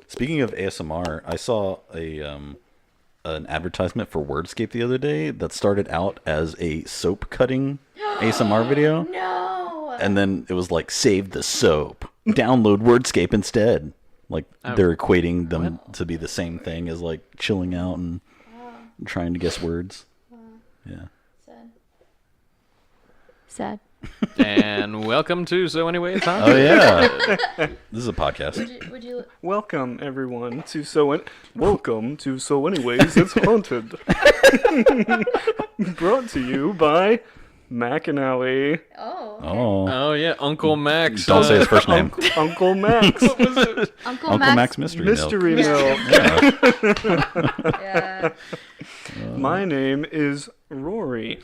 Speaking of ASMR, I saw an advertisement for Wordscape the other day that started out as a soap cutting ASMR video. No! And then it was like, save the soap. Download Wordscape instead. Like, they're equating them to be the same thing as like chilling out and trying to guess words. Yeah. Sad. And welcome to So Anyway It's Haunted. Oh, yeah. This is a podcast. Would you... Welcome, everyone, to Welcome to So Anyways It's Haunted. Brought to you by McAnally. Oh, yeah, Uncle Max. Don't say his first name. Uncle Max. What was it? Uncle Max Mystery Milk. Mystery Milk. Yeah. My name is Rory.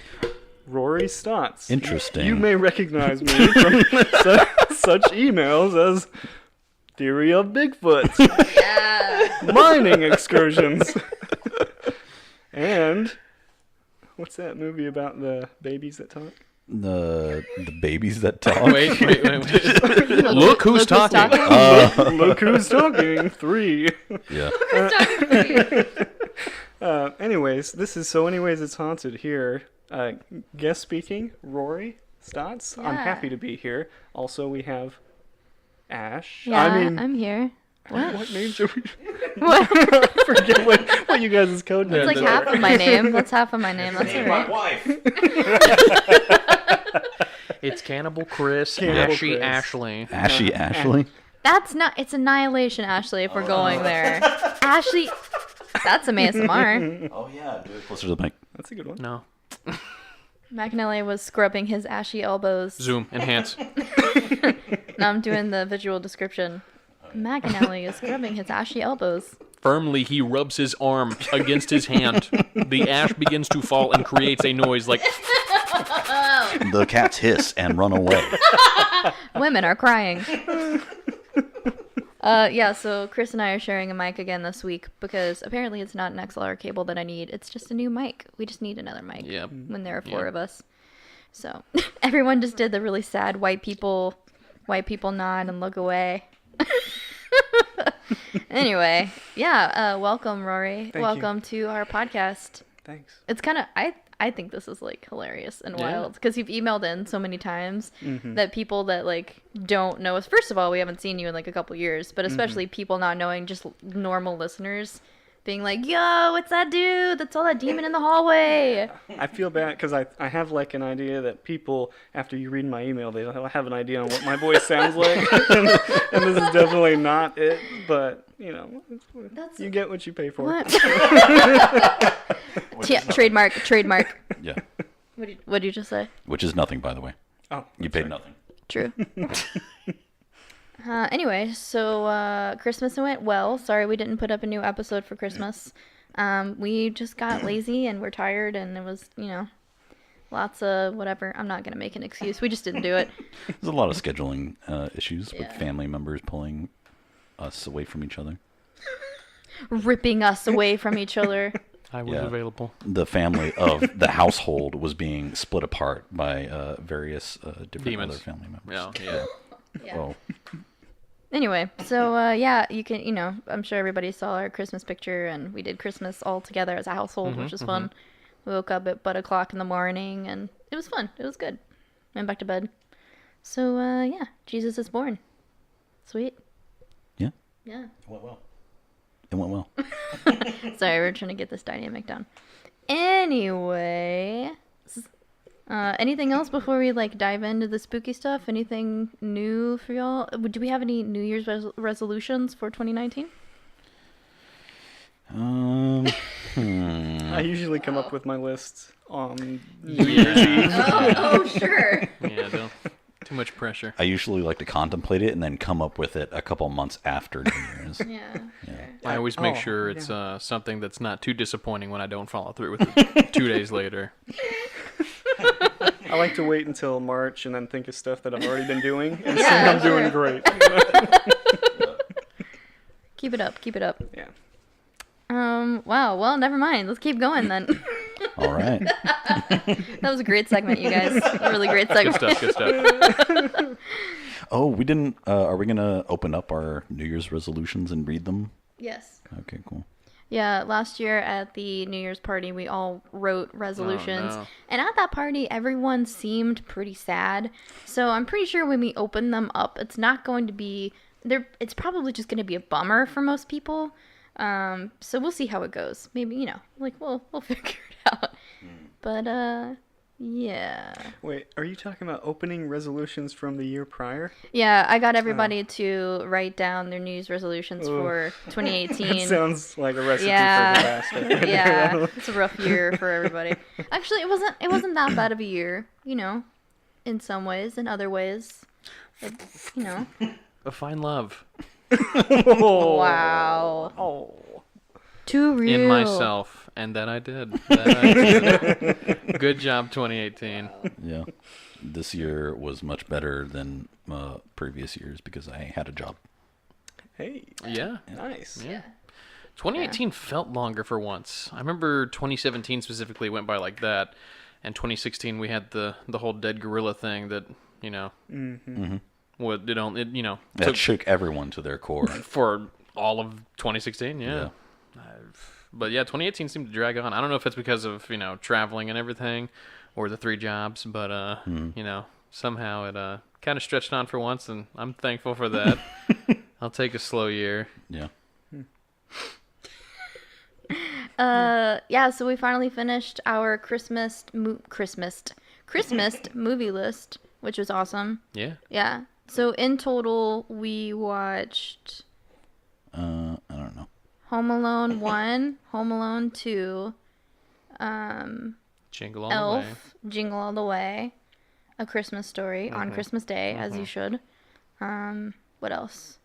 Rory Stotts. Interesting. You may recognize me from such emails as Theory of Bigfoot, mining excursions, and what's that movie about the babies that talk? The babies that talk. Wait. Look who's talking. Look who's talking. 3. Yeah. Anyways, this is So Anyways It's Haunted here. Guest speaking, Rory Stotts. Yeah. I'm happy to be here. Also, we have Ash. Yeah, I mean, I'm here. what name should we... What? forget what you guys' code name That's like half of my name. That's half of my name. That's all right. wife. It's Cannibal Chris, Cannibal Ashy Chris. Ashley. Ashy Ashley. That's not... It's Annihilation, Ashley, if we're going there. Ashley... That's some ASMR. Oh, yeah. Do it closer to the mic. That's a good one. No. McAnally was scrubbing his ashy elbows. Zoom, enhance. Now I'm doing the visual description. McAnally is scrubbing his ashy elbows. Firmly, he rubs his arm against his hand. The ash begins to fall and creates a noise like... The cats hiss and run away. Women are crying. Yeah, so Chris and I are sharing a mic again this week because apparently it's not an XLR cable that I need. It's just a new mic. We just need another mic when there are 4 of us. So everyone just did the really sad white people nod and look away. Anyway, yeah, welcome, Rory. Thank welcome you. to our podcast. Thanks. It's kind of, I think this is like hilarious and wild because you've emailed in so many times that people that like don't know us. First of all, we haven't seen you in like a couple years, but especially people not knowing, just normal listeners being like, yo, it's that dude that saw that demon in the hallway. I feel bad because I have like an idea that people, after you read my email, they don't have an idea on what my voice sounds like. and this is definitely not it, but you know, you get what you pay for. What? Yeah, trademark. Yeah. What did you just say? Which is nothing, by the way. Oh, You paid nothing. True. Anyway, so Christmas went well. Sorry we didn't put up a new episode for Christmas. We just got lazy and we're tired and it was, lots of whatever. I'm not going to make an excuse. We just didn't do it. There's a lot of scheduling issues with family members pulling us away from each other. Ripping us away from each other. I was available. The family of the household was being split apart by various different Demons. other family members. Yeah. Yeah. Well, Anyway, so yeah, you can, I'm sure everybody saw our Christmas picture and we did Christmas all together as a household, which was fun. We woke up at 1:00 in the morning and it was fun. It was good. Went back to bed. So yeah, Jesus is born. Sweet. yeah. Yeah. It went well. It went well. Sorry, we're trying to get this dynamic down. Anyway, anything else before we dive into the spooky stuff? Anything new for y'all? Do we have any New Year's resolutions for 2019? I usually come up with my list on New Year's Eve. Oh, sure. Yeah, don't. Too much pressure. I usually like to contemplate it and then come up with it a couple months after New Year's. Yeah. I always make sure it's something that's not too disappointing when I don't follow through with it 2 days later. I like to wait until March and then think of stuff that I've already been doing and Yeah, think I'm doing great. Keep it up. Keep it up. Yeah. Wow. Well, never mind. Let's keep going then. All right. That was a great segment, you guys. A really great segment. Good stuff. Oh, we didn't. Are we gonna open up our New Year's resolutions and read them? Yes. Okay, cool. Yeah, last year at the New Year's party, we all wrote resolutions. no. And at that party, everyone seemed pretty sad. So I'm pretty sure when we open them up, it's not going to be it's probably just going to be a bummer for most people. So we'll see how it goes. Maybe, we'll figure it out. But yeah. Wait, are you talking about opening resolutions from the year prior? Yeah, I got everybody to write down their New Year's resolutions for 2018. That sounds like a recipe Yeah. for disaster. Yeah, it's a rough year for everybody. Actually, it wasn't that bad of a year, in some ways. In other ways, A fine love Wow. Oh. Too real. in myself, and that I did. That I did. Good job, 2018. Yeah. This year was much better than previous years because I had a job. Hey. Yeah. Nice. Yeah. 2018 felt longer for once. I remember 2017 specifically went by like that, and 2016 we had the whole dead gorilla thing that That took shook everyone to their core. for all of 2016. Yeah. Yeah. But yeah, 2018 seemed to drag on. I don't know if it's because of traveling and everything, or the 3 jobs, but somehow it kind of stretched on for once, and I'm thankful for that. I'll take a slow year. Yeah. Yeah, so we finally finished our Christmas movie list, which was awesome. Yeah. Yeah. So in total, we watched I don't know. Home Alone 1, Home Alone 2, Jingle all the way. Elf, Jingle All the Way, A Christmas Story on Christmas Day, as you should. What else?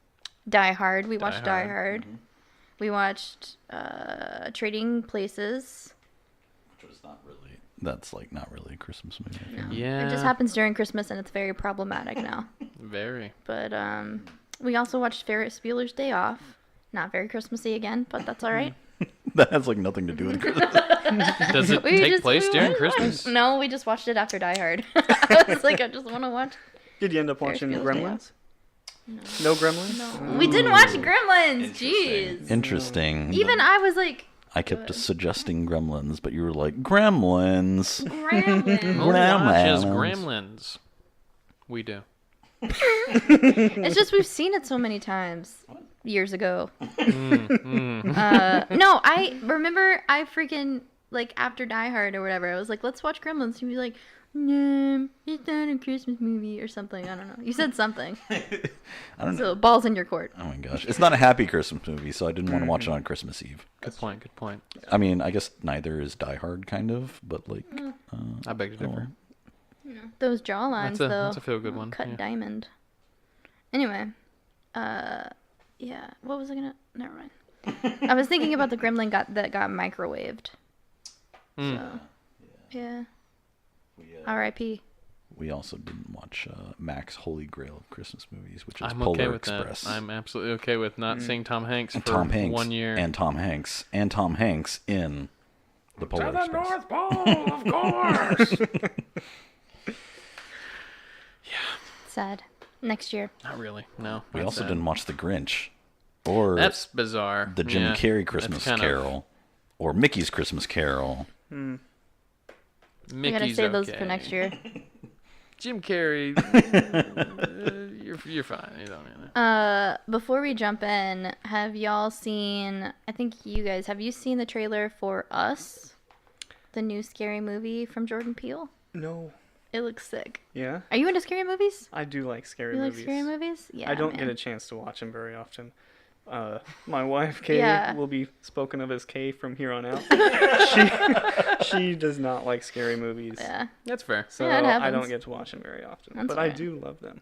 Die Hard. We watched Die Hard. We watched Trading Places. Which was not really. That's not really a Christmas movie. I think. Yeah. It just happens during Christmas, and it's very problematic now. Very. But we also watched Ferris Bueller's Day Off. Not very Christmassy again, but that's all right. That has nothing to do with Christmas. Does it take place during Christmas? No, we just watched it after Die Hard. I was like, I just want to watch. Did you end up watching Ferris Bueller's Day Gremlins? No Gremlins? No. We didn't watch Gremlins. Jeez. Interesting. Even I was like, I kept suggesting Gremlins, but you were like, Gremlins. Gremlins. Who watches Gremlins. Gremlins? We do. It's just we've seen it so many times years ago. No, I remember I freaking after Die Hard or whatever, I was like, let's watch Gremlins. You'd be like, no, it's not a Christmas movie or something. I don't know. You said something. I don't know. So balls in your court. Oh my gosh. It's not a happy Christmas movie, so I didn't want to watch it on Christmas Eve. Good point. Good point. I mean, I guess neither is Die Hard, kind of, but I beg to differ. Those jawlines, though. That's a feel-good one. Cut Yeah. diamond. Anyway, yeah. What was I gonna? Never mind. I was thinking about the gremlin that got microwaved. So, yeah. R.I.P. We also didn't watch Mac's Holy Grail of Christmas movies, which is I'm Polar okay with Express. that. I'm absolutely okay with not seeing Tom Hanks for Tom Hanks 1 year. and Tom Hanks in the Polar to the Express. North Pole, of course. Sad. Next year. Not really. No. We that's also sad. didn't watch The Grinch, or That's bizarre. the Jim Yeah, Carrey that's Christmas kind of- Carol, or Mickey's Christmas Carol. We Mickey's gotta save those okay. for next year. Jim Carrey, you're fine. You don't know. Before we jump in, have y'all seen? I think you guys have. You seen the trailer for Us, the new scary movie from Jordan Peele? No. It looks sick. Yeah? Are you into scary movies? I do like scary You like movies. scary movies? Yeah. I don't man. get a chance to watch them very often. My wife, Kay, Yeah. will be spoken of as Kay from here on out. She does not like scary movies. Yeah. That's fair. So Yeah, it I happens. don't get to watch them very often. That's but I okay. do love them.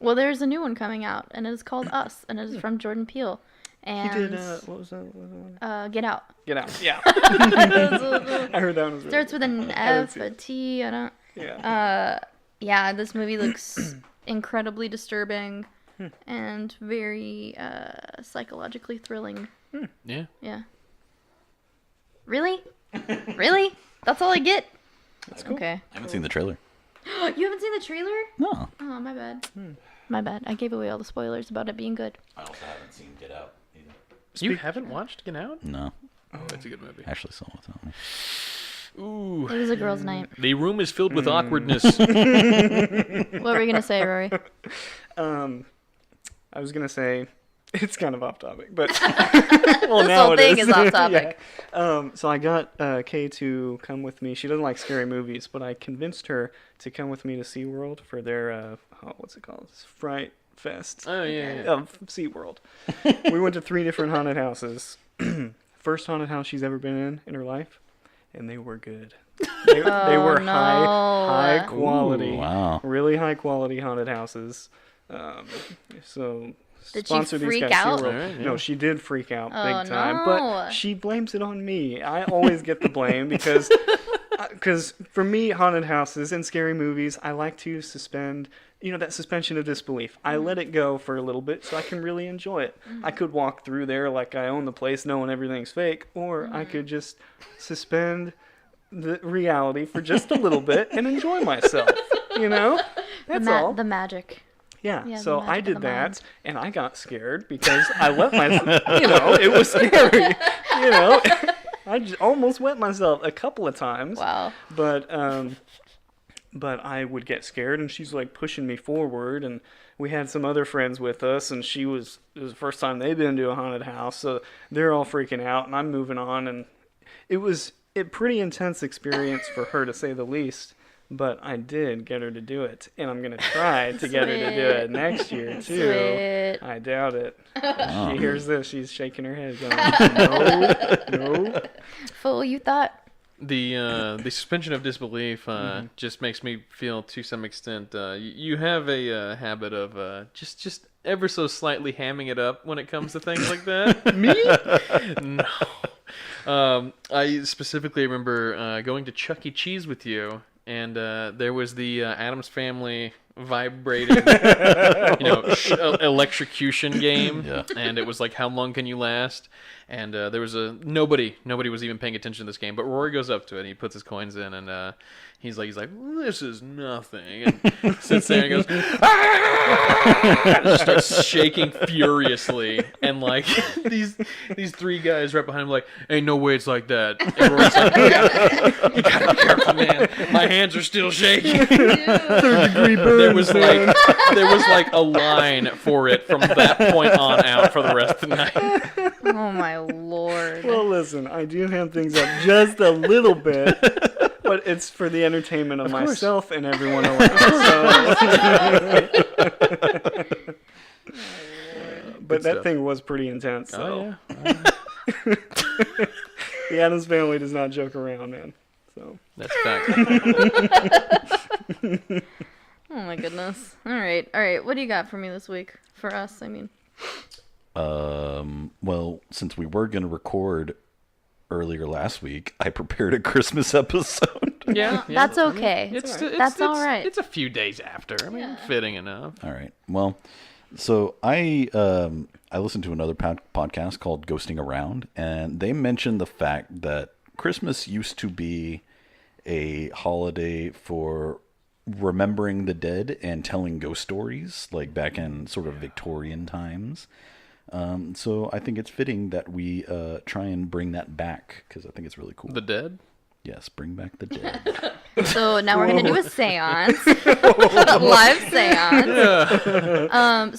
Well, there's a new one coming out, and it is called Us, and it is from Jordan Peele. And He did, what was that one? Get Out. Get Out. Yeah. I heard that one was really Starts with an F, a T, I don't... Yeah. Yeah, this movie looks incredibly disturbing and very psychologically thrilling. Yeah. Yeah. Really? Really? That's all I get? That's cool. Okay. I haven't seen the trailer. You haven't seen the trailer? No. Oh, my bad. My bad. I gave away all the spoilers about it being good. I also haven't seen Get Out either. You haven't watched Get Out? No. Oh, it's a good movie. Ashley saw it without me. Ooh. It was a girl's night. The room is filled with awkwardness. What were you going to say, Rory? I was gonna say it's kind of off topic, but This whole thing is off topic. Yeah. So I got Kay to come with me. She doesn't like scary movies, but I convinced her to come with me to SeaWorld for their what's it called? Fright Fest. Oh, yeah. Of SeaWorld. We went to 3 different haunted houses. First haunted house she's ever been in her life, and they were good. They were no. high quality, Ooh, wow. really high quality haunted houses. So Did she sponsor these freak guys. out? SeaWorld. Alright, yeah. No, she did freak out Oh, big time, no. but she blames it on me. I always get the blame because for me, haunted houses and scary movies, I like to suspend, that suspension of disbelief. I let it go for a little bit so I can really enjoy it. I could walk through there like I own the place knowing everything's fake, or I could just suspend the reality for just a little bit and enjoy myself. That's all. The magic. Yeah, Yeah, the so magic I of did the that, mind. and I got scared because I let myself, it was scary, I almost wet myself a couple of times. Wow. But I would get scared, and she's like pushing me forward, and we had some other friends with us, and it was the first time they'd been to a haunted house, so they're all freaking out, and I'm moving on, and it was a pretty intense experience for her, to say the least. But I did get her to do it, and I'm going to try to get her to do it next year, too. Sweet. I doubt it. Oh. She hears this, she's shaking her head going, no. Fool, you thought. The suspension of disbelief just makes me feel, to some extent, you have a habit of just ever so slightly hamming it up when it comes to things like that. Me? No. I specifically remember going to Chuck E. Cheese with you, and there was the Addams Family vibrating, electrocution game. Yeah. And it was like, how long can you last? And there was nobody was even paying attention to this game, but Rory goes up to it and he puts his coins in, and he's like, this is nothing, and sits there and goes, and just starts shaking furiously, and like these 3 guys right behind him like, ain't no way it's like that. And Rory's like, you gotta be careful, man. My hands are still shaking. 3rd-degree burn. There was like a line for it from that point on out for the rest of the night. Oh, my Lord. Well, listen, I do have things up just a little bit, but it's for the entertainment of course. myself and everyone around. But that stuff. thing was pretty intense. So. Oh, yeah. The Addams Family does not joke around, man. So That's fact. Oh, my goodness. All right. What do you got for me this week? For us, I mean. Well, since we were going to record earlier last week, I prepared a Christmas episode. Yeah. That's okay. That's all right. It's a few days after. I mean, fitting enough. All right. Well, so I listened to another podcast called Ghosting Around, and they mentioned the fact that Christmas used to be a holiday for remembering the dead and telling ghost stories, like back in sort of Victorian times. So I think it's fitting that we try and bring that back, because I think it's really cool. The dead? Yes, bring back the dead. So now we're going to do a seance. Live seance.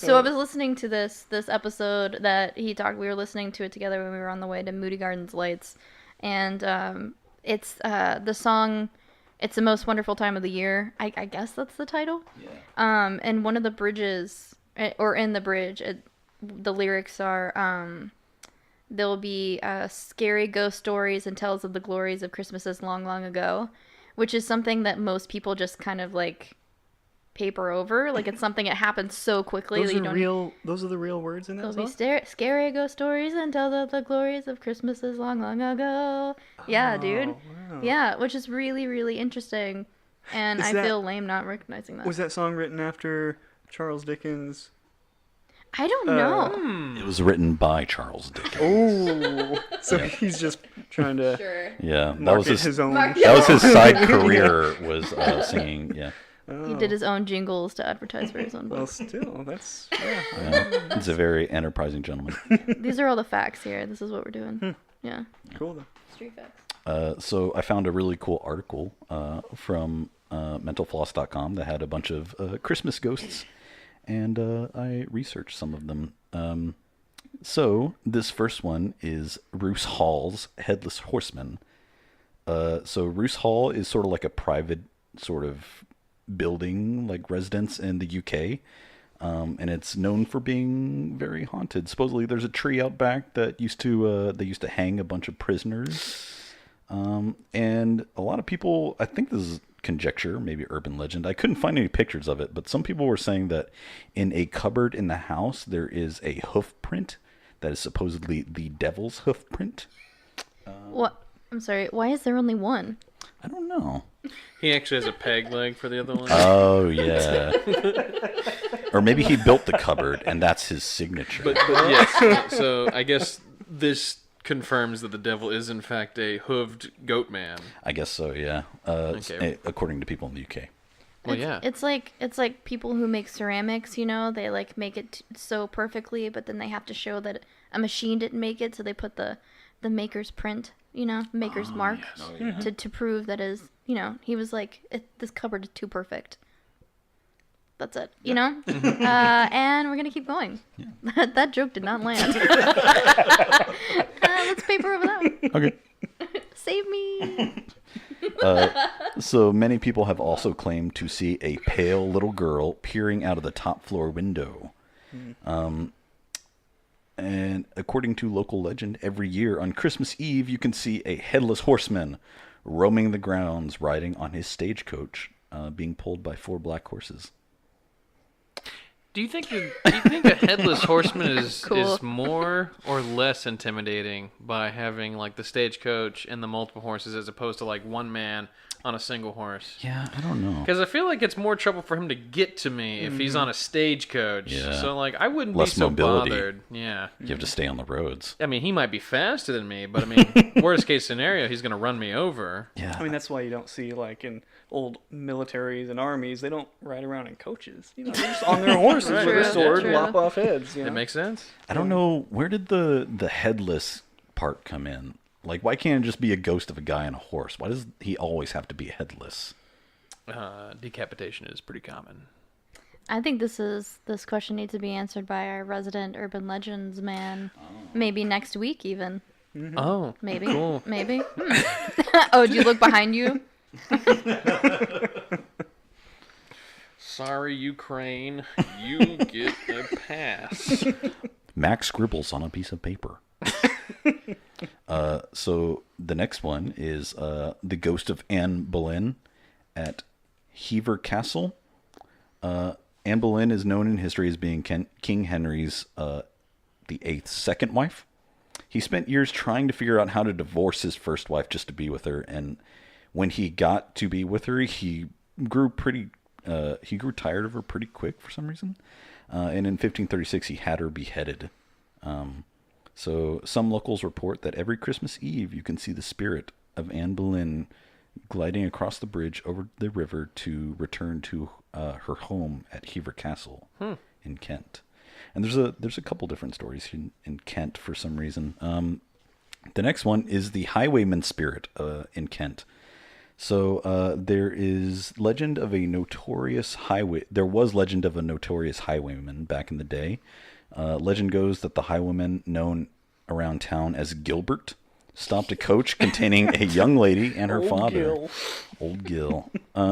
So I was listening to this episode that we were listening to it together when we were on the way to Moody Gardens Lights. And it's the song, It's the Most Wonderful Time of the Year. I guess that's the title. Yeah. And one of the bridges, or in the bridge, the lyrics are, there'll be scary ghost stories and tales of the glories of Christmases long, long ago, which is something that most people just kind of like paper over. Like it's something that happens so quickly Those that you are don't. real. Those are the real words in that There'll song. be scary ghost stories and tales of the glories of Christmases long, long ago. Yeah, dude. Wow. Yeah, which is really, really interesting. And Is I that- feel lame not recognizing that. Was that song written after Charles Dickens? I don't know. It was written by Charles Dickens. Oh, so he's just trying to Sure. Yeah, that was market his own. Market- that was his side career, was singing. Yeah, He did his own jingles to advertise for his own Well, book. still, that's yeah. He's a very enterprising gentleman. These are all the facts here. This is what we're doing. Yeah. cool though. Street facts. So I found a really cool article from mentalfloss.com that had a bunch of Christmas ghosts, and I researched some of them. So this first one is Roos Hall's Headless Horseman. So Roos Hall is sort of like a private sort of building, like residence in the UK. And it's known for being very haunted. Supposedly, there's a tree out back that used to hang a bunch of prisoners. And a lot of people, I think this is conjecture, maybe urban legend. I couldn't find any pictures of it, but some people were saying that in a cupboard in the house there is a hoof print that is supposedly the devil's hoof print. What? I'm sorry. Why is there only one? I don't know. He actually has a peg leg for the other one. Oh yeah. Or maybe he built the cupboard and that's his signature. But yes, so I guess this confirms that the devil is in fact a hooved goat man. I guess so, yeah. Okay. According to people in the UK. Well, yeah. It's like people who make ceramics, you know, they like make it so perfectly, but then they have to show that a machine didn't make it, so they put the maker's print, you know, maker's mark to prove that is, you know, he was like, this cupboard is too perfect. That's it, you know? And we're going to keep going. Yeah. That joke did not land. Let's paper over that one. Okay. Save me. So many people have also claimed to see a pale little girl peering out of the top floor window. And according to local legend, every year on Christmas Eve, you can see a headless horseman roaming the grounds, riding on his stagecoach, being pulled by 4 black horses. Do you think a headless horseman is Cool. is more or less intimidating by having like the stagecoach and the multiple horses as opposed to like one man on a single horse? Yeah, I don't know. Because I feel like it's more trouble for him to get to me if he's on a stagecoach. Yeah. So like I wouldn't Less be so mobility. bothered. Yeah. You have to stay on the roads. I mean, he might be faster than me, but I mean, worst case scenario, he's gonna run me over. Yeah. I mean, that's why you don't see like in old militaries and armies, they don't ride around in coaches. You know, they're just on their horses with a True, sword, true. lop off heads. You know? It makes sense. I don't know, where did the headless part come in? Like, why can't it just be a ghost of a guy on a horse? Why does he always have to be headless? Decapitation is pretty common. I think this question needs to be answered by our resident urban legends man. Maybe next week even. Oh, Maybe. cool. Maybe. Oh, do you look behind you? Sorry, Ukraine, you get a pass. Max scribbles on a piece of paper. So the next one is the ghost of Anne Boleyn at Hever Castle. Anne Boleyn is known in history as being King Henry's the Eighth's second wife. He spent years trying to figure out how to divorce his first wife just to be with her, and when he got to be with her, he grew tired of her pretty quick for some reason. And in 1536, he had her beheaded. So some locals report that every Christmas Eve, you can see the spirit of Anne Boleyn gliding across the bridge over the river to return to her home at Hever Castle in Kent. And there's a couple different stories in Kent for some reason. The next one is the highwayman spirit in Kent. So there was legend of a notorious highwayman back in the day. Legend goes that the highwayman known around town as Gilbert stopped a coach containing a young lady and her father. Old Gil.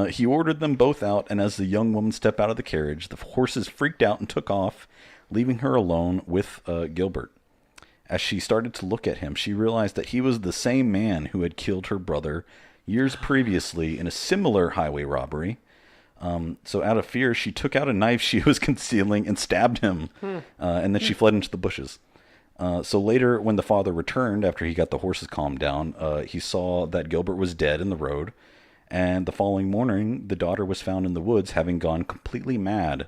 He ordered them both out, and as the young woman stepped out of the carriage, the horses freaked out and took off, leaving her alone with Gilbert. As she started to look at him, she realized that he was the same man who had killed her brother years previously in a similar highway robbery. So out of fear, she took out a knife she was concealing and stabbed him, and then she fled into the bushes. So later, when the father returned after he got the horses calmed down, he saw that Gilbert was dead in the road, and the following morning, the daughter was found in the woods having gone completely mad.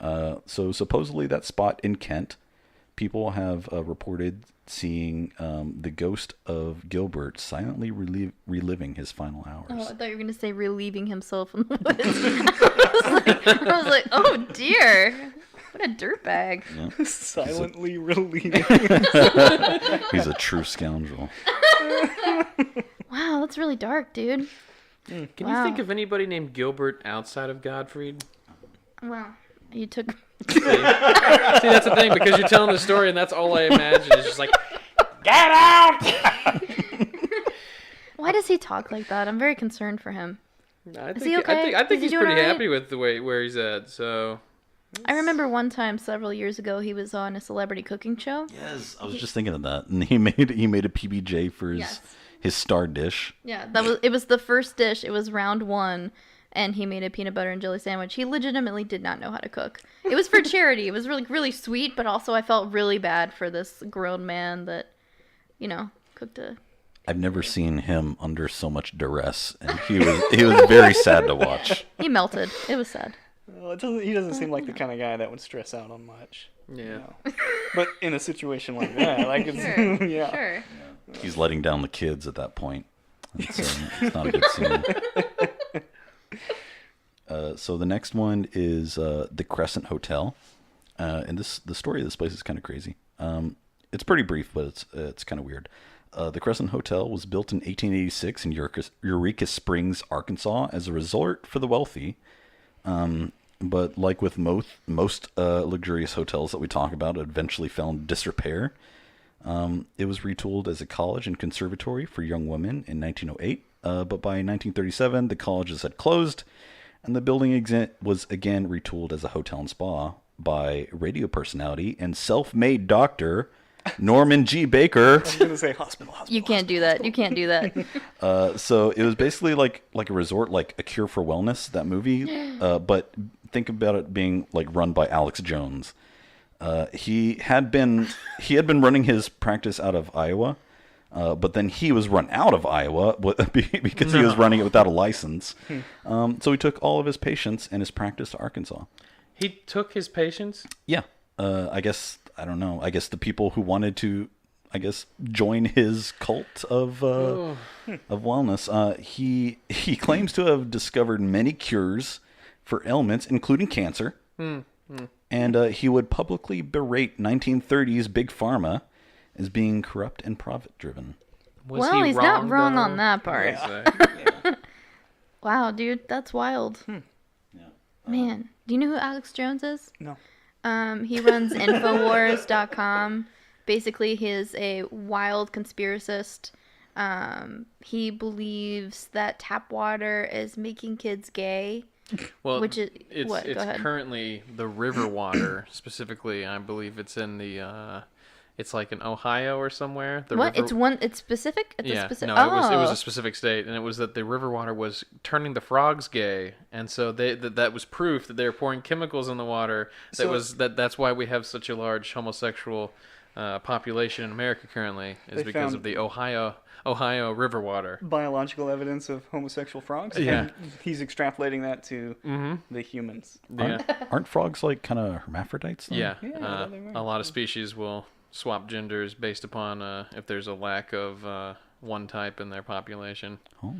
So supposedly that spot in Kent, people have reported seeing the ghost of Gilbert silently reliving his final hours. Oh, I thought you were going to say relieving himself in the woods. I was like, oh dear. What a dirtbag. Yeah. Silently relieving. He's a true scoundrel. Wow, that's really dark, dude. Can you think of anybody named Gilbert outside of Godfrey? Wow. You took... See, that's the thing, because you're telling the story, and that's all I imagine. Is just like, get out! Why does he talk like that? I'm very concerned for him. Is he okay? I think Is he he's doing pretty all right? happy with the way where he's at. So I remember one time several years ago he was on a celebrity cooking show. Yes, I was just thinking of that. And he made a PBJ for his star dish. Yeah, it was the first dish. It was round 1. And he made a peanut butter and jelly sandwich. He legitimately did not know how to cook. It was for charity. It was really, really sweet, but also I felt really bad for this grown man that, cooked a... I've never seen him under so much duress, and he was very sad to watch. He melted. It was sad. Well, he doesn't seem like the kind of guy that would stress out on much. yeah. But in a situation like that, like it's Sure. yeah. Sure. He's letting down the kids at that point. It's not a good scene. So the next one is the Crescent Hotel, and the story of this place is kind of crazy. It's pretty brief, but it's kind of weird. The Crescent Hotel was built in 1886 in Eureka Springs, Arkansas, as a resort for the wealthy. But like with most luxurious hotels that we talk about, it eventually fell in disrepair. It was retooled as a college and conservatory for young women in 1908, but by 1937 the colleges had closed, and the building was again retooled as a hotel and spa by radio personality and self-made doctor Norman G. Baker. I was gonna say hospital. You can't do that. You can't do that. So it was basically like a resort, like A Cure for Wellness, that movie. But think about it being like run by Alex Jones. He had been running his practice out of Iowa, but then he was run out of Iowa because he was running it without a license. So he took all of his patients and his practice to Arkansas. He took his patients? Yeah. I guess, I don't know. I guess the people who wanted to, join his cult of wellness. He claims to have discovered many cures for ailments, including cancer. And he would publicly berate 1930s Big Pharma as being corrupt and profit-driven. Well, he's not wrong on that part. Yeah. Wow, dude, that's wild. Yeah. Man, do you know who Alex Jones is? No. He runs Infowars.com. Basically, he's a wild conspiracist. He believes that tap water is making kids gay. Well, which is it's what? Go ahead. Currently the river water, specifically. I believe it's in the. It's like in Ohio or somewhere. What? It's specific? It's yeah, a specific. no, it was a specific state, and it was that the river water was turning the frogs gay, and so that was proof that they were pouring chemicals in the water. That's why we have such a large homosexual population in America currently, is because of the Ohio river water. Biological evidence of homosexual frogs. Yeah. And he's extrapolating that to the humans. Yeah, Aren't frogs like kind of hermaphrodites, though? yeah. Yeah, they A lot of species will swap genders based upon if there's a lack of one type in their population. Oh.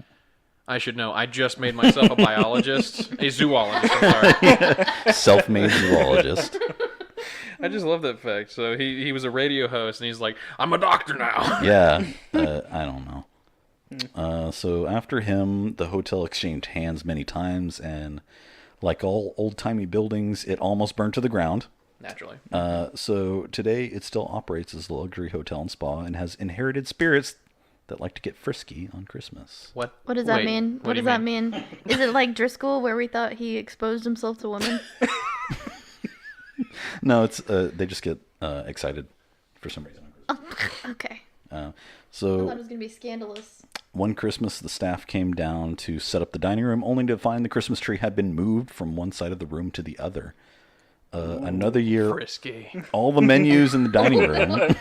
I should know. I just made myself a biologist, a zoologist. I'm sorry. Self-made zoologist. I just love that fact. So he was a radio host, and he's like, I'm a doctor now. Yeah, I don't know. So after him, the hotel exchanged hands many times, and like all old-timey buildings, it almost burned to the ground. Naturally. So today, it still operates as a luxury hotel and spa and has inherited spirits that like to get frisky on Christmas. What does that wait, mean? What does that mean? Is it like Driscoll, where we thought he exposed himself to women? No, it's they just get excited for some reason. Okay. I So thought it was gonna be scandalous. one Christmas, the staff came down to set up the dining room, only to find the Christmas tree had been moved from one side of the room to the other. Another year, Frisky. all the menus in the dining room,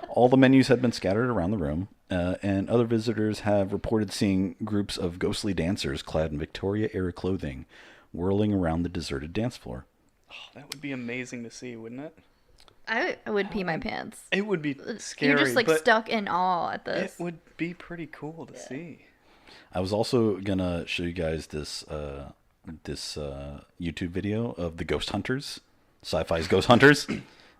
all the menus had been scattered around the room, and other visitors have reported seeing groups of ghostly dancers clad in Victoria-era clothing whirling around the deserted dance floor. Oh, that would be amazing to see, wouldn't it? I would pee my pants. It would be scary. You're just like but stuck in awe at it this. would be pretty cool to see. I was also gonna show you guys this YouTube video of the ghost hunters, Sci-Fi's ghost hunters.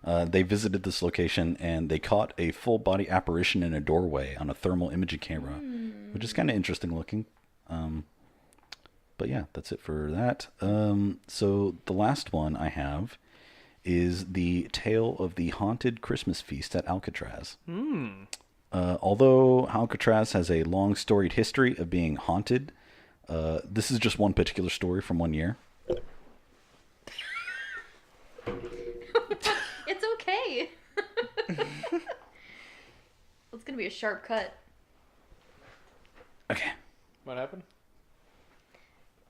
They visited this location and they caught a full body apparition in a doorway on a thermal imaging camera, which is kind of interesting looking. But yeah, that's it for that. So the last one I have is the tale of the haunted Christmas feast at Alcatraz. Although Alcatraz has a long storied history of being haunted, this is just one particular story from one year. It's okay. It's gonna be a sharp cut. Okay. What happened?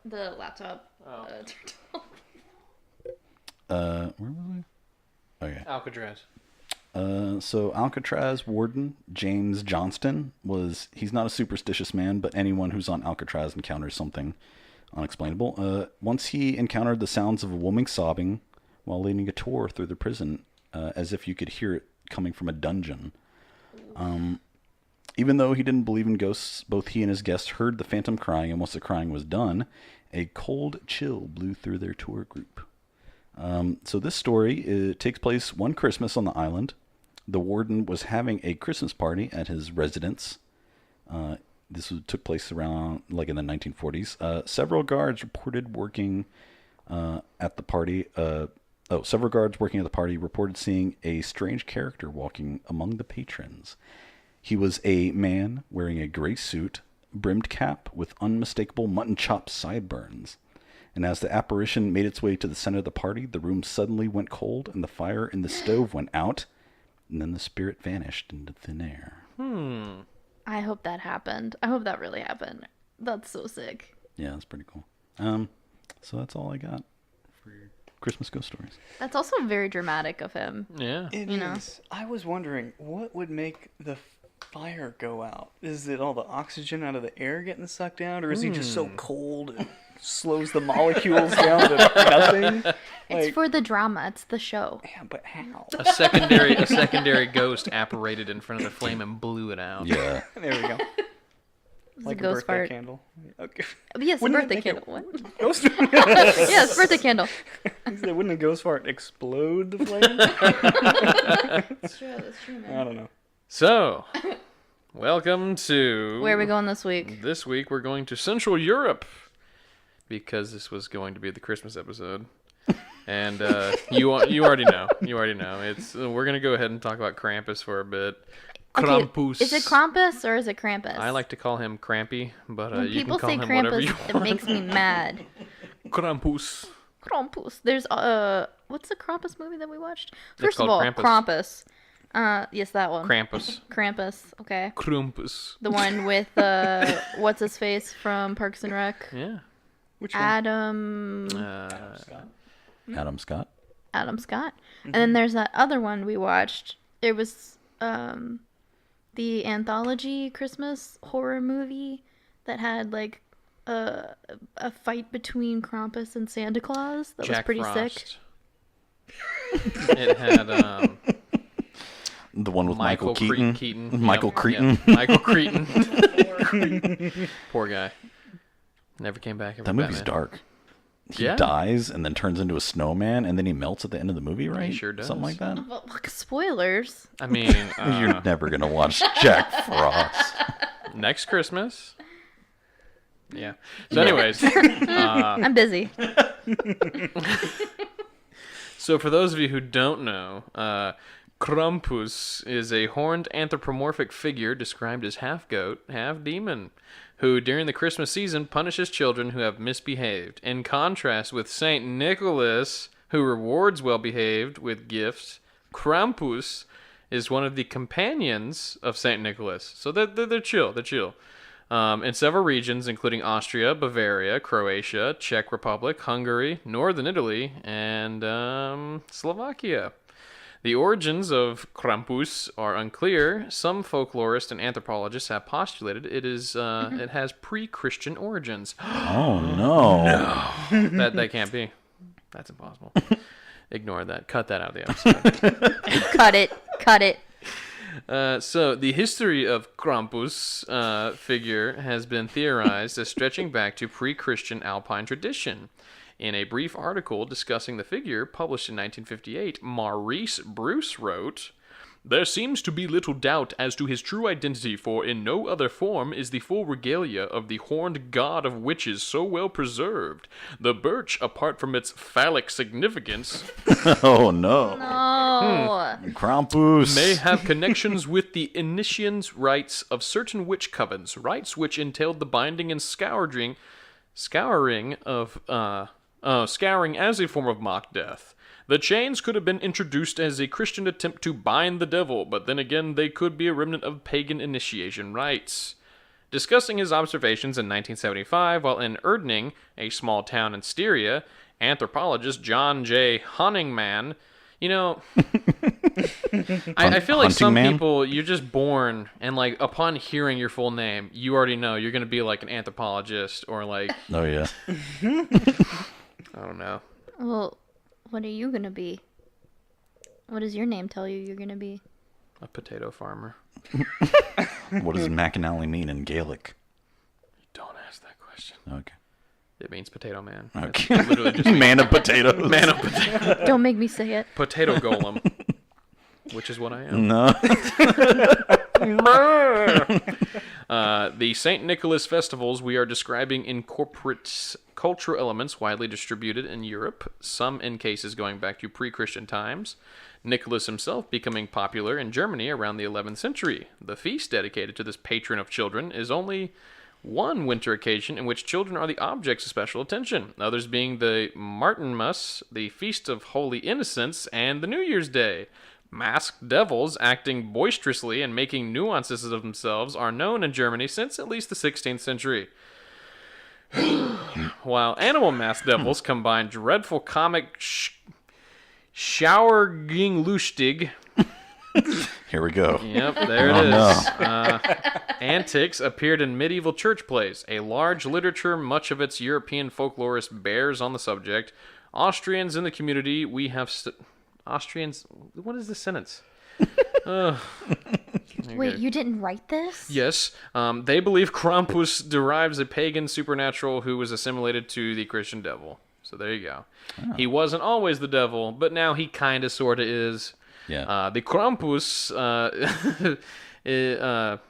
The laptop. Oh. Turned off. Where was I? Okay. Alcatraz. So Alcatraz warden James Johnston he's not a superstitious man, but anyone who's on Alcatraz encounters something unexplainable. Once he encountered the sounds of a woman sobbing while leading a tour through the prison, as if you could hear it coming from a dungeon. Even though he didn't believe in ghosts, both he and his guests heard the phantom crying, and once the crying was done, a cold chill blew through their tour group. So this story takes place one Christmas on the island. The warden was having a Christmas party at his residence. Took place around like in the 1940s. Several guards reported working at the party. Several guards working at the party reported seeing a strange character walking among the patrons. He was a man wearing a gray suit, brimmed cap with unmistakable mutton chop sideburns. And as the apparition made its way to the center of the party, the room suddenly went cold and the fire in the stove went out, and then the spirit vanished into thin air. I hope that happened. I hope that really happened. That's so sick. Yeah, that's pretty cool. So that's all I got for your Christmas ghost stories. That's also very dramatic of him. Yeah. It is. I was wondering, what would make the fire go out? Is it all the oxygen out of the air getting sucked out, or is he just so cold it slows the molecules down to nothing? It's for the drama. It's the show. Yeah, but how? A secondary ghost apparated in front of the flame and blew it out. Yeah. There we go. It's Like a a ghost birthday fart. candle. Okay. Yes, a Wouldn't it birthday make it- candle. What? Ghost. Yes, birthday candle. Wouldn't a ghost fart explode the flame? That's true, I man. don't know. So, welcome to... Where are we going this week? This week we're going to Central Europe, because this was going to be the Christmas episode. And you already know. You already know. We're going to go ahead and talk about Krampus for a bit. Krampus. Is it Krampus or is it Krampus? I like to call him Krampy, but When you people can call say him whatever you Krampus, want. it makes me mad. Krampus. Krampus. There's what's the Krampus movie that we watched? First of called all, Krampus. Krampus. Yes, that one. Krampus. Krampus. Okay. Krampus. The one with what's his face from Parks and Rec? Yeah. Which one? Adam Adam Scott. Adam Scott. And then there's that other one we watched. It was the anthology Christmas horror movie that had like a fight between Krampus and Santa Claus. That was pretty sick. It had The one with Michael Keaton. Yep, Michael Cretan. yep, Michael Cretan. Poor guy. Never came back. That movie's dark. He Yeah. dies and then turns into a snowman, and then he melts at the end of the movie, right? sure does. Something like that. Well, look, spoilers. I mean, You're never gonna watch Jack Frost. next Christmas. Yeah. So, anyways, I'm busy. so for those of you who don't know, Krampus is a horned anthropomorphic figure described as half goat, half demon, who during the Christmas season punishes children who have misbehaved. In contrast with Saint Nicholas, who rewards well-behaved with gifts. Krampus is one of the companions of Saint Nicholas. So they're chill. They're chill. In several regions, including Austria, Bavaria, Croatia, Czech Republic, Hungary, Northern Italy, and Slovakia. The origins of Krampus are unclear. Some folklorists and anthropologists have postulated it has pre-Christian origins. Oh no! That can't be. That's impossible. Ignore that. Cut that out of the episode. Cut it. So the history of Krampus figure has been theorized as stretching back to pre-Christian Alpine tradition. In a brief article discussing the figure published in 1958, Maurice Bruce wrote, "There seems to be little doubt as to his true identity, for in no other form is the full regalia of the horned god of witches so well preserved. The birch, apart from its phallic significance, Oh no! No. Krampus may have connections with the initian's rites of certain witch covens, rites which entailed the binding and scouring as a form of mock death. The chains could have been introduced as a Christian attempt to bind the devil, but then again they could be a remnant of pagan initiation rites." Discussing his observations in 1975 while in Erdning, a small town in Styria, anthropologist John J. Honingman, I feel like some people, you're just born, and like upon hearing your full name, you already know you're going to be like an anthropologist or like... Oh yeah. I don't know. Well, what are you gonna be? What does your name tell you you're gonna be? A potato farmer. What does McAnally mean in Gaelic? Don't ask that question. Okay. It means potato man. Okay. It literally just Man of potatoes. man of potato. Don't make me say it. Potato golem. Which is what I am. No. The St. Nicholas festivals we are describing incorporate cultural elements widely distributed in Europe, some in cases going back to pre-Christian times. Nicholas himself becoming popular in Germany around the 11th century. The feast dedicated to this patron of children is only one winter occasion in which children are the objects of special attention, others being the Martinmas, the Feast of Holy Innocents, and the New Year's Day. Masked devils acting boisterously and making nuances of themselves are known in Germany since at least the 16th century. While animal masked devils combine dreadful comic Schauerging lustig. Here we go. Yep, there it is. Antics appeared in medieval church plays, a large literature much of its European folklorist bears on the subject. Austrians in the community, we have... Austrians... What is this sentence? Wait, you didn't write this? Yes. They believe Krampus derives a pagan supernatural who was assimilated to the Christian devil. So there you go. Oh. He wasn't always the devil, but now he kind of sort of is. Yeah. The Krampus... Yep.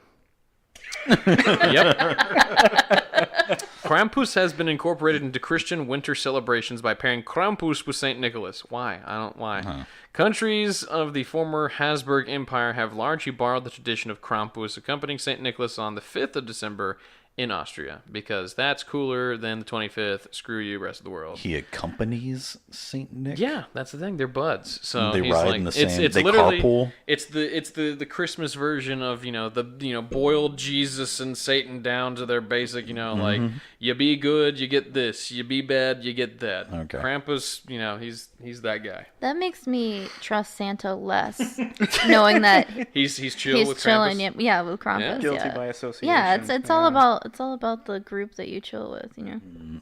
Krampus has been incorporated into Christian winter celebrations by pairing Krampus with St. Nicholas. Why? Why? Uh-huh. Countries of the former Habsburg Empire have largely borrowed the tradition of Krampus accompanying St. Nicholas on the 5th of December in Austria, because that's cooler than the 25th. Screw you, rest of the world. He accompanies Saint Nick. Yeah, that's the thing. They're buds, so they he's ride like, in the same. It's they literally, carpool. It's the Christmas version of boiled Jesus and Satan down to their basic. Like you be good, you get this. You be bad, you get that. Okay. Krampus, he's that guy. That makes me trust Santa less, knowing that he's chill he's with chilling. Krampus. Yeah, with Krampus. Guilty by association. Yeah, it's all about the group that you chill with.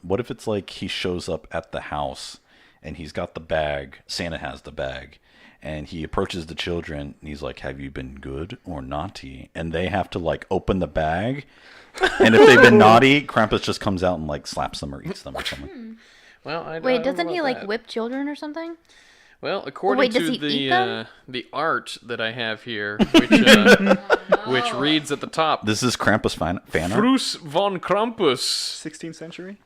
What if it's like he shows up at the house and he's got the bag, Santa has the bag, and he approaches the children and he's like, "Have you been good or naughty?" And they have to like open the bag, and if they've been naughty, Krampus just comes out and like slaps them or eats them or something. Well, wait, doesn't he like whip children or something? Well, according to the art that I have here, which reads at the top, this is Krampus fan art? Frus von Krampus. 16th century?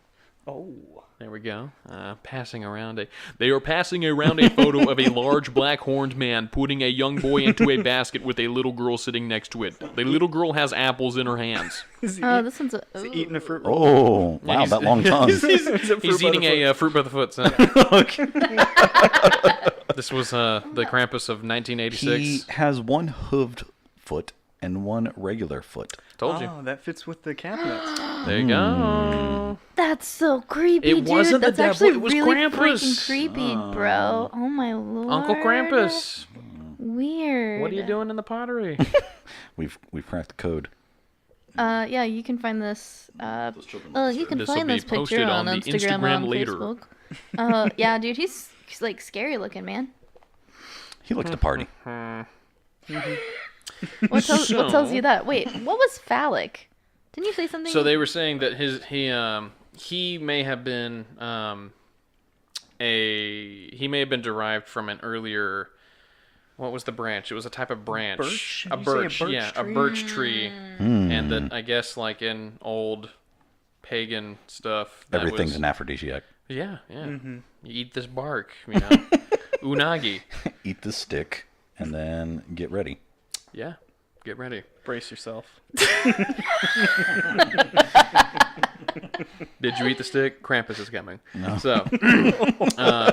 Oh. There we go. They are passing around a photo of a large black-horned man putting a young boy into a basket with a little girl sitting next to it. The little girl has apples in her hands. This one's Is he eating a fruit roll? Oh, wow, that long tongue. He's eating a fruit by the foot. So. This was the Krampus of 1986. He has one hooved foot and one regular foot. Told you. Oh, that fits with the cabinets. There you go. That's so creepy, It dude. wasn't the That's devil, actually it was really Krampus. freaking creepy, bro. Oh my lord. Uncle Krampus. Weird. What are you doing in the pottery? We've cracked the code. Yeah, you can find this. You can This'll find be this picture posted on on the Instagram Instagram on later. Facebook. Yeah, dude, he's like scary looking, man. He likes to party. What tells you that? Wait, what was phallic? Didn't you say something? So they were saying that he may have been derived from an earlier. What was the branch? It was a type of branch. Birch? A Did you say a birch, birch yeah, tree? a birch tree. And that I guess like in old pagan stuff. That Everything's was, an aphrodisiac. Yeah. You eat this bark, unagi. Eat the stick and then get ready. Yeah, get ready. Brace yourself. Did you eat the stick? Krampus is coming. No. So,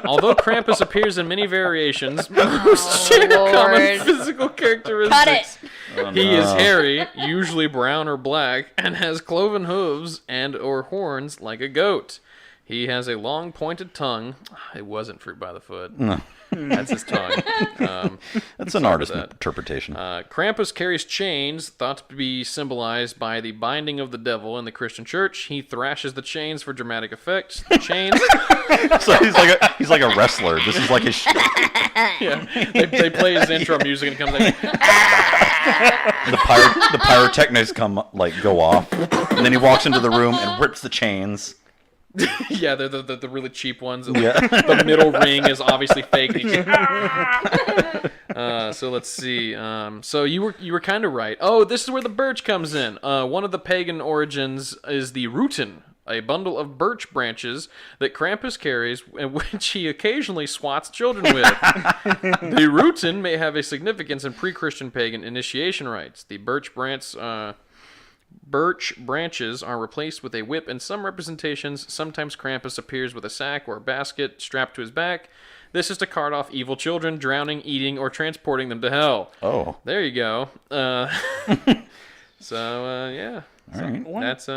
although Krampus appears in many variations, most share common Lord. physical characteristics. Cut it. He is hairy, usually brown or black, and has cloven hooves and or horns like a goat. He has a long pointed tongue. It wasn't fruit by the foot. No. That's his tongue. That's an artist interpretation. Krampus carries chains thought to be symbolized by the binding of the devil in the Christian church. He thrashes the chains for dramatic effect. The chains... So he's like a wrestler. This is like his... Yeah, they play his intro music and it comes like... the pyrotechnics go off, and then he walks into the room and rips the chains. Yeah, they're the really cheap ones. Yeah. The middle ring is obviously fake. So let's see. So you were kind of right. Oh, this is where the birch comes in. One of the pagan origins is the rutin, a bundle of birch branches that Krampus carries, and which he occasionally swats children with. The rutin may have a significance in pre-Christian pagan initiation rites. The birch branches are replaced with a whip in some representations. Sometimes Krampus appears with a sack or a basket strapped to his back. This is to cart off evil children, drowning, eating, or transporting them to hell. Oh. There you go. Yeah. All right. That's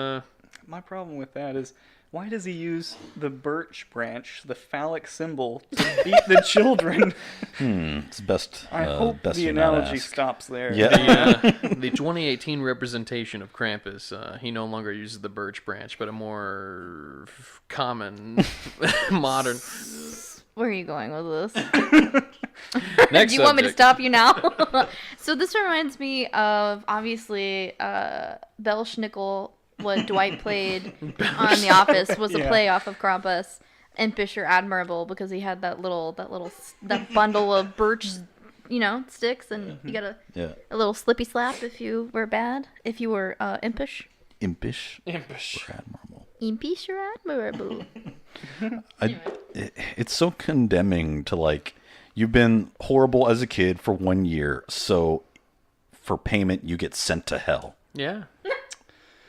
My problem with that is, why does he use the birch branch, the phallic symbol, to beat the children? It's best. I hope best the you not analogy ask. stops there. Yeah. the 2018 representation of Krampus. He no longer uses the birch branch, but a more common, modern. Where are you going with this? Next Do you want me to subject. stop you now? So this reminds me of, obviously, Belschnickel, what Dwight played on The Office, was a play off of Krampus. Impish or admirable, because he had that bundle of birch, sticks, and you got a little slippy slap if you were bad, if you were impish. Impish. Impish. Or admirable. Impish or admirable. It's so condemning to you've been horrible as a kid for 1 year, so for payment you get sent to hell. Yeah.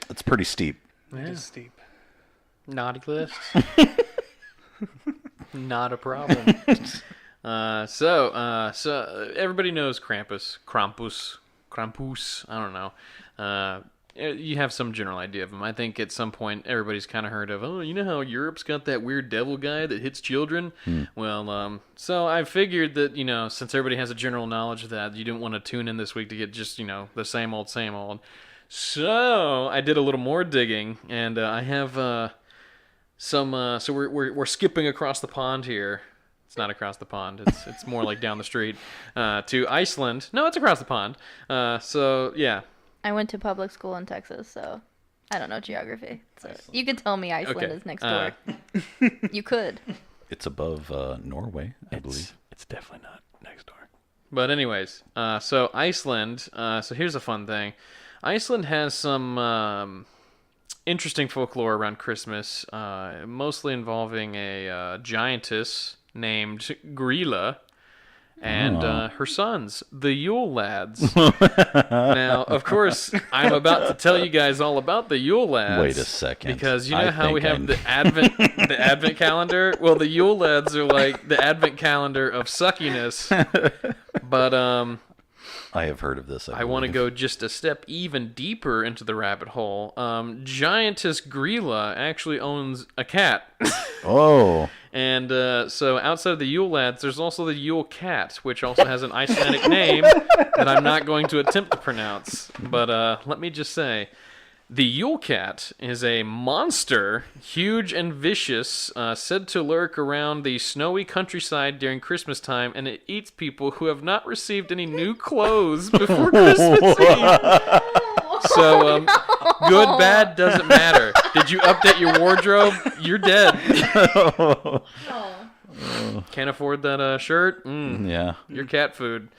It's pretty steep. Yeah. Just steep. Naughty list. Not a problem. So everybody knows Krampus. I don't know. You have some general idea of him. I think at some point everybody's kind of heard of, you know how Europe's got that weird devil guy that hits children? Well, so I figured that, since everybody has a general knowledge of that, you didn't want to tune in this week to get just, the same old. So I did a little more digging, and I have some. So we're skipping across the pond here. It's not across the pond. It's more like down the street to Iceland. No, it's across the pond. So yeah. I went to public school in Texas, so I don't know geography. So you could tell me Iceland is next door. You could. It's above Norway, I believe. It's definitely not next door. But anyways, so Iceland. So here's a fun thing. Iceland has some interesting folklore around Christmas, mostly involving a giantess named Grilla and her sons, the Yule Lads. Now, of course, I'm about to tell you guys all about the Yule Lads. Wait a second. Because you know how we have the Advent calendar? Well, the Yule Lads are like the Advent calendar of suckiness. But I have heard of this. I want to go just a step even deeper into the rabbit hole. Giantess Grilla actually owns a cat. Oh. And so outside of the Yule Lads, there's also the Yule Cat, which also has an Icelandic name that I'm not going to attempt to pronounce. But let me just say, the Yule Cat is a monster, huge and vicious, said to lurk around the snowy countryside during Christmas time, and it eats people who have not received any new clothes before Christmas Eve. So, good, bad, doesn't matter. Did you update your wardrobe? You're dead. Can't afford that shirt? Yeah. Your cat food.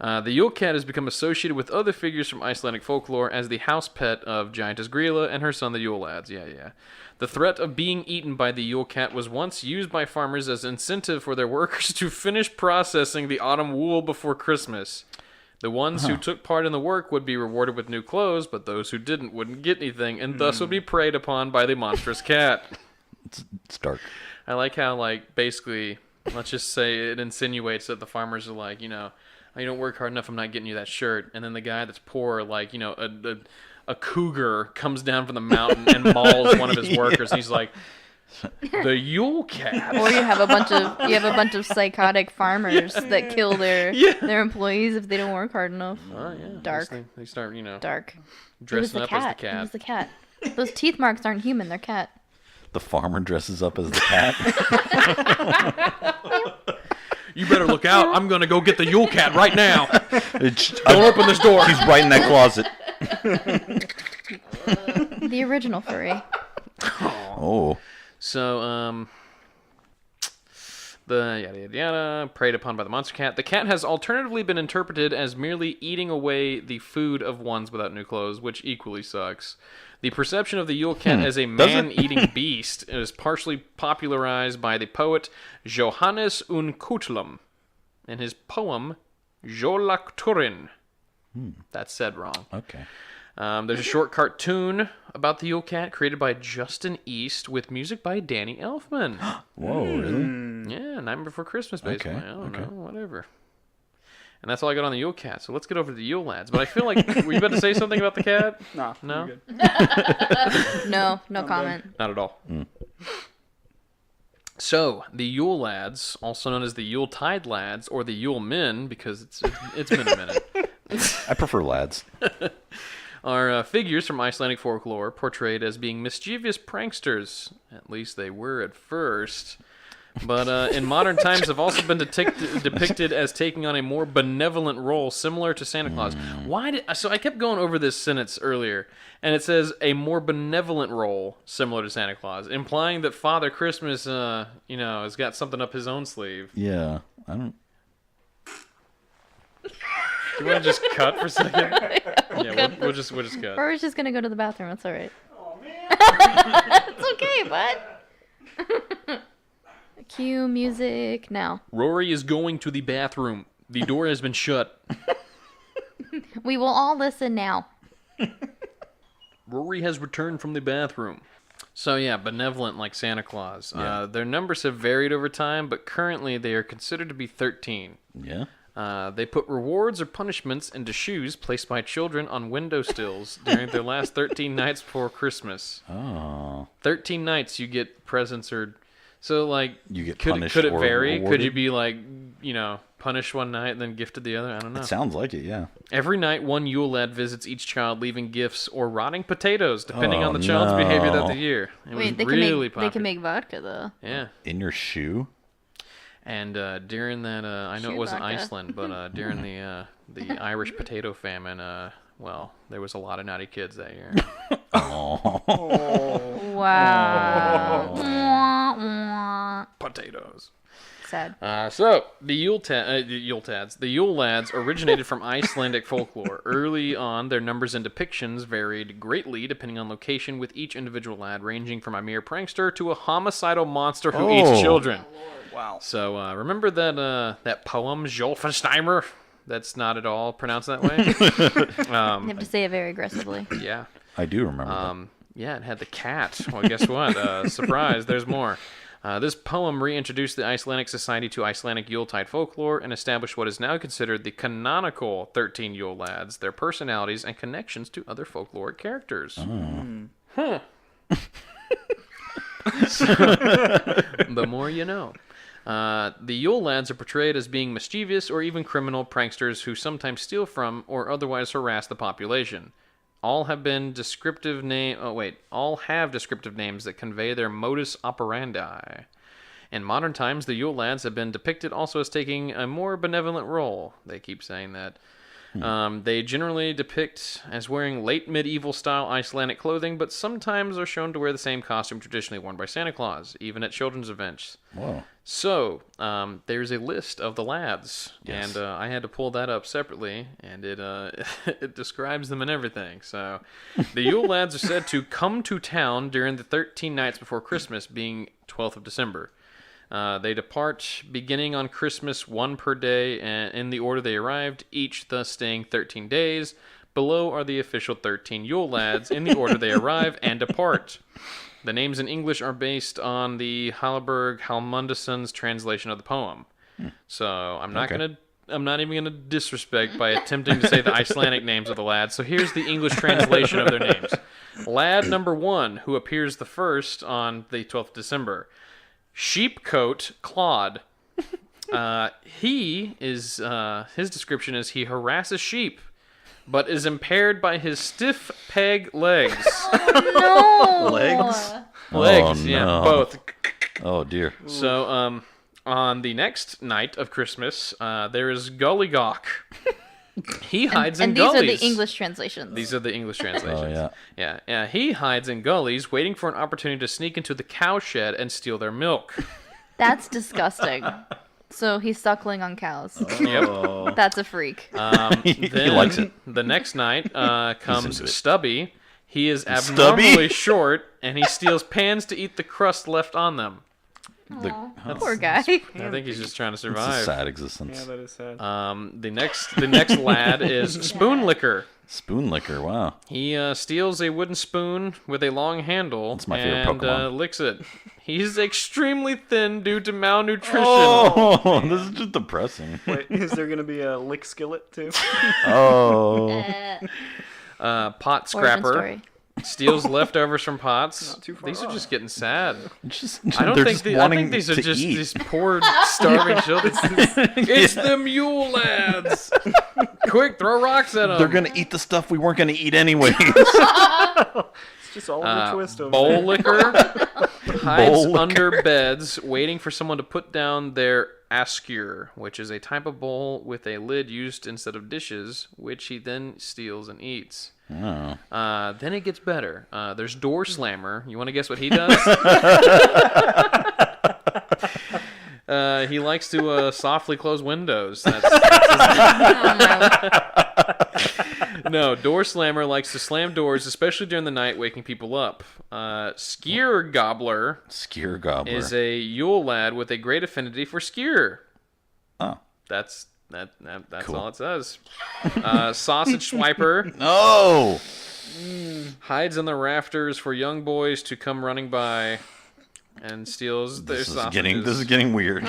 The Yule Cat has become associated with other figures from Icelandic folklore as the house pet of Giantess Grilla and her son, the Yule Lads. Yeah. The threat of being eaten by the Yule Cat was once used by farmers as incentive for their workers to finish processing the autumn wool before Christmas. The ones who took part in the work would be rewarded with new clothes, but those who didn't wouldn't get anything, and thus would be preyed upon by the monstrous cat. It's dark. I like how, like, basically, let's just say it insinuates that the farmers are like, you know, you don't work hard enough, I'm not getting you that shirt. And then the guy that's poor, like, you know, a cougar comes down from the mountain and mauls one of his workers. He's like, the Yule Cat. Or you have a bunch of psychotic farmers that kill their employees if they don't work hard enough. Oh, yeah. Dark. They start, you know, Dark. dressing up as the It cat. was the cat. Those teeth marks aren't human, they're cat. The farmer dresses up as the cat. You better look out. I'm going to go get the Yule Cat right now. Don't open this door. He's right in that closet. The original furry. Oh. So, the yada yada yada, preyed upon by the monster cat. The cat has alternatively been interpreted as merely eating away the food of ones without new clothes, which equally sucks. The perception of the Yule Cat as a man-eating beast is partially popularized by the poet Johannes Unkutlam in his poem Jólakturinn. That's said wrong. Okay. There's a short cartoon about the Yule Cat created by Justin East with music by Danny Elfman. Whoa, really? Yeah, Night Before Christmas, basically. Okay, I don't okay. know, whatever. And that's all I got on the Yule Cat. So let's get over to the Yule Lads. But I feel like, were you about to say something about the cat? Nah, No? you're good. No comment. Not at all. So, the Yule Lads, also known as the Yule Tide Lads, or the Yule Men, because it's been a minute, I prefer lads. are figures from Icelandic folklore portrayed as being mischievous pranksters. At least they were at first. But in modern times have also been depicted as taking on a more benevolent role, similar to Santa Claus. So I kept going over this sentence earlier, and it says a more benevolent role, similar to Santa Claus, implying that Father Christmas, has got something up his own sleeve. Yeah. I don't... Do you want to just cut for a second? Yeah, we'll just cut. Or we're just gonna go to the bathroom, it's alright. Oh man. It's okay, bud. Cue music now. Rory is going to the bathroom. The door has been shut. We will all listen now. Rory has returned from the bathroom. So yeah, benevolent like Santa Claus. Yeah. Their numbers have varied over time, but currently they are considered to be 13. Yeah? They put rewards or punishments into shoes placed by children on windowsills during their last 13 nights before Christmas. Oh. 13 nights you get presents or... So, like, You get could punished it or vary? Could rewarded? you be, like, punished one night and then gifted the other? I don't know. It sounds like it, yeah. Every night, one Yule Lad visits each child, leaving gifts or rotting potatoes, depending Oh, on the child's no. behavior that the year. It Wait, was they really can popular. make vodka though. Yeah. In your shoe? And during that, I know it wasn't Chewbacca. Iceland, but during the Irish potato famine, there was a lot of naughty kids that year. Oh. Wow. Wah, wah. Potatoes. Sad. So the the Yule Lads originated from Icelandic folklore. Early on, their numbers and depictions varied greatly depending on location, with each individual lad ranging from a mere prankster to a homicidal monster who eats children. Wow. So remember that poem Jolfensteimer? That's not at all pronounced that way. You have to say it very aggressively. Yeah. I do remember Yeah, it had the cat. Well, guess what? Surprise, there's more. This poem reintroduced the Icelandic society to Icelandic Yuletide folklore and established what is now considered the canonical 13 Yule Lads, their personalities, and connections to other folkloric characters. The more you know. The Yule Lads are portrayed as being mischievous or even criminal pranksters who sometimes steal from or otherwise harass the population. All have descriptive names that convey their modus operandi. In modern times, the Yule Lads have been depicted also as taking a more benevolent role. They keep saying that. They generally depict as wearing late medieval style Icelandic clothing, but sometimes are shown to wear the same costume traditionally worn by Santa Claus, even at children's events. Whoa. So, there's a list of the lads, Yes. and I had to pull that up separately, and it it describes them and everything. So, the Yule Lads are said to come to town during the 13 nights before Christmas, being 12th of December. They depart beginning on Christmas, one per day, and in the order they arrived, each thus staying 13 days. Below are the official 13 Yule Lads in the order they arrive and depart. The names in English are based on the Hallberg Hallmundsson's translation of the poem. So I'm not even gonna disrespect by attempting to say the Icelandic names of the lads. So here's the English translation of their names. Lad number 1, who appears the first on the 12th of December. Sheepcoat Claude. His description is he harasses sheep, but is impaired by his stiff peg legs. No. Legs? Legs, Oh, yeah, no. both. Oh, dear. So, on the next night of Christmas, there is Gollygawk. He hides in And these are gullies. the English translations. These are the English translations. Oh, yeah. Yeah. He hides in gullies, waiting for an opportunity to sneak into the cow shed and steal their milk. That's disgusting. So he's suckling on cows. Yep. That's a freak. He likes it. The next night into comes it. Stubby. He is abnormally short, and he steals pans to eat the crust left on them. Poor guy. I think he's just trying to It's a survive. sad existence. Yeah, that is sad. The next lad is Spoon Licker. Spoon licker, wow. He steals a wooden spoon with a long handle That's my favorite and Pokemon. licks it. He's extremely thin due to malnutrition. Oh, this is just depressing. Wait, is there going to be a lick skillet too? Oh. Pot Origin Scrapper story. steals leftovers from pots. Not too far These are off. just getting sad. I I think these are just eat. these poor starving children. It's them Yule Lads. Quick, throw rocks at them. They're gonna eat the stuff we weren't gonna eat anyways. It's just Oliver Twist over Bowl there. liquor hides Bowl liquor. under beds, waiting for someone to put down their askew, which is a type of bowl with a lid used instead of dishes, which he then steals and eats. Oh. Then it gets better. There's Door Slammer. You want to guess what he does? He likes to softly close windows. No, Door Slammer likes to slam doors, especially during the night, waking people up. Skyr Gobbler Skyr gobbler. is a Yule Lad with a great affinity for skyr. Oh. That's Cool. all it says. Sausage Swiper No. hides in the rafters for young boys to come running by and steals their This is sausages. getting weird.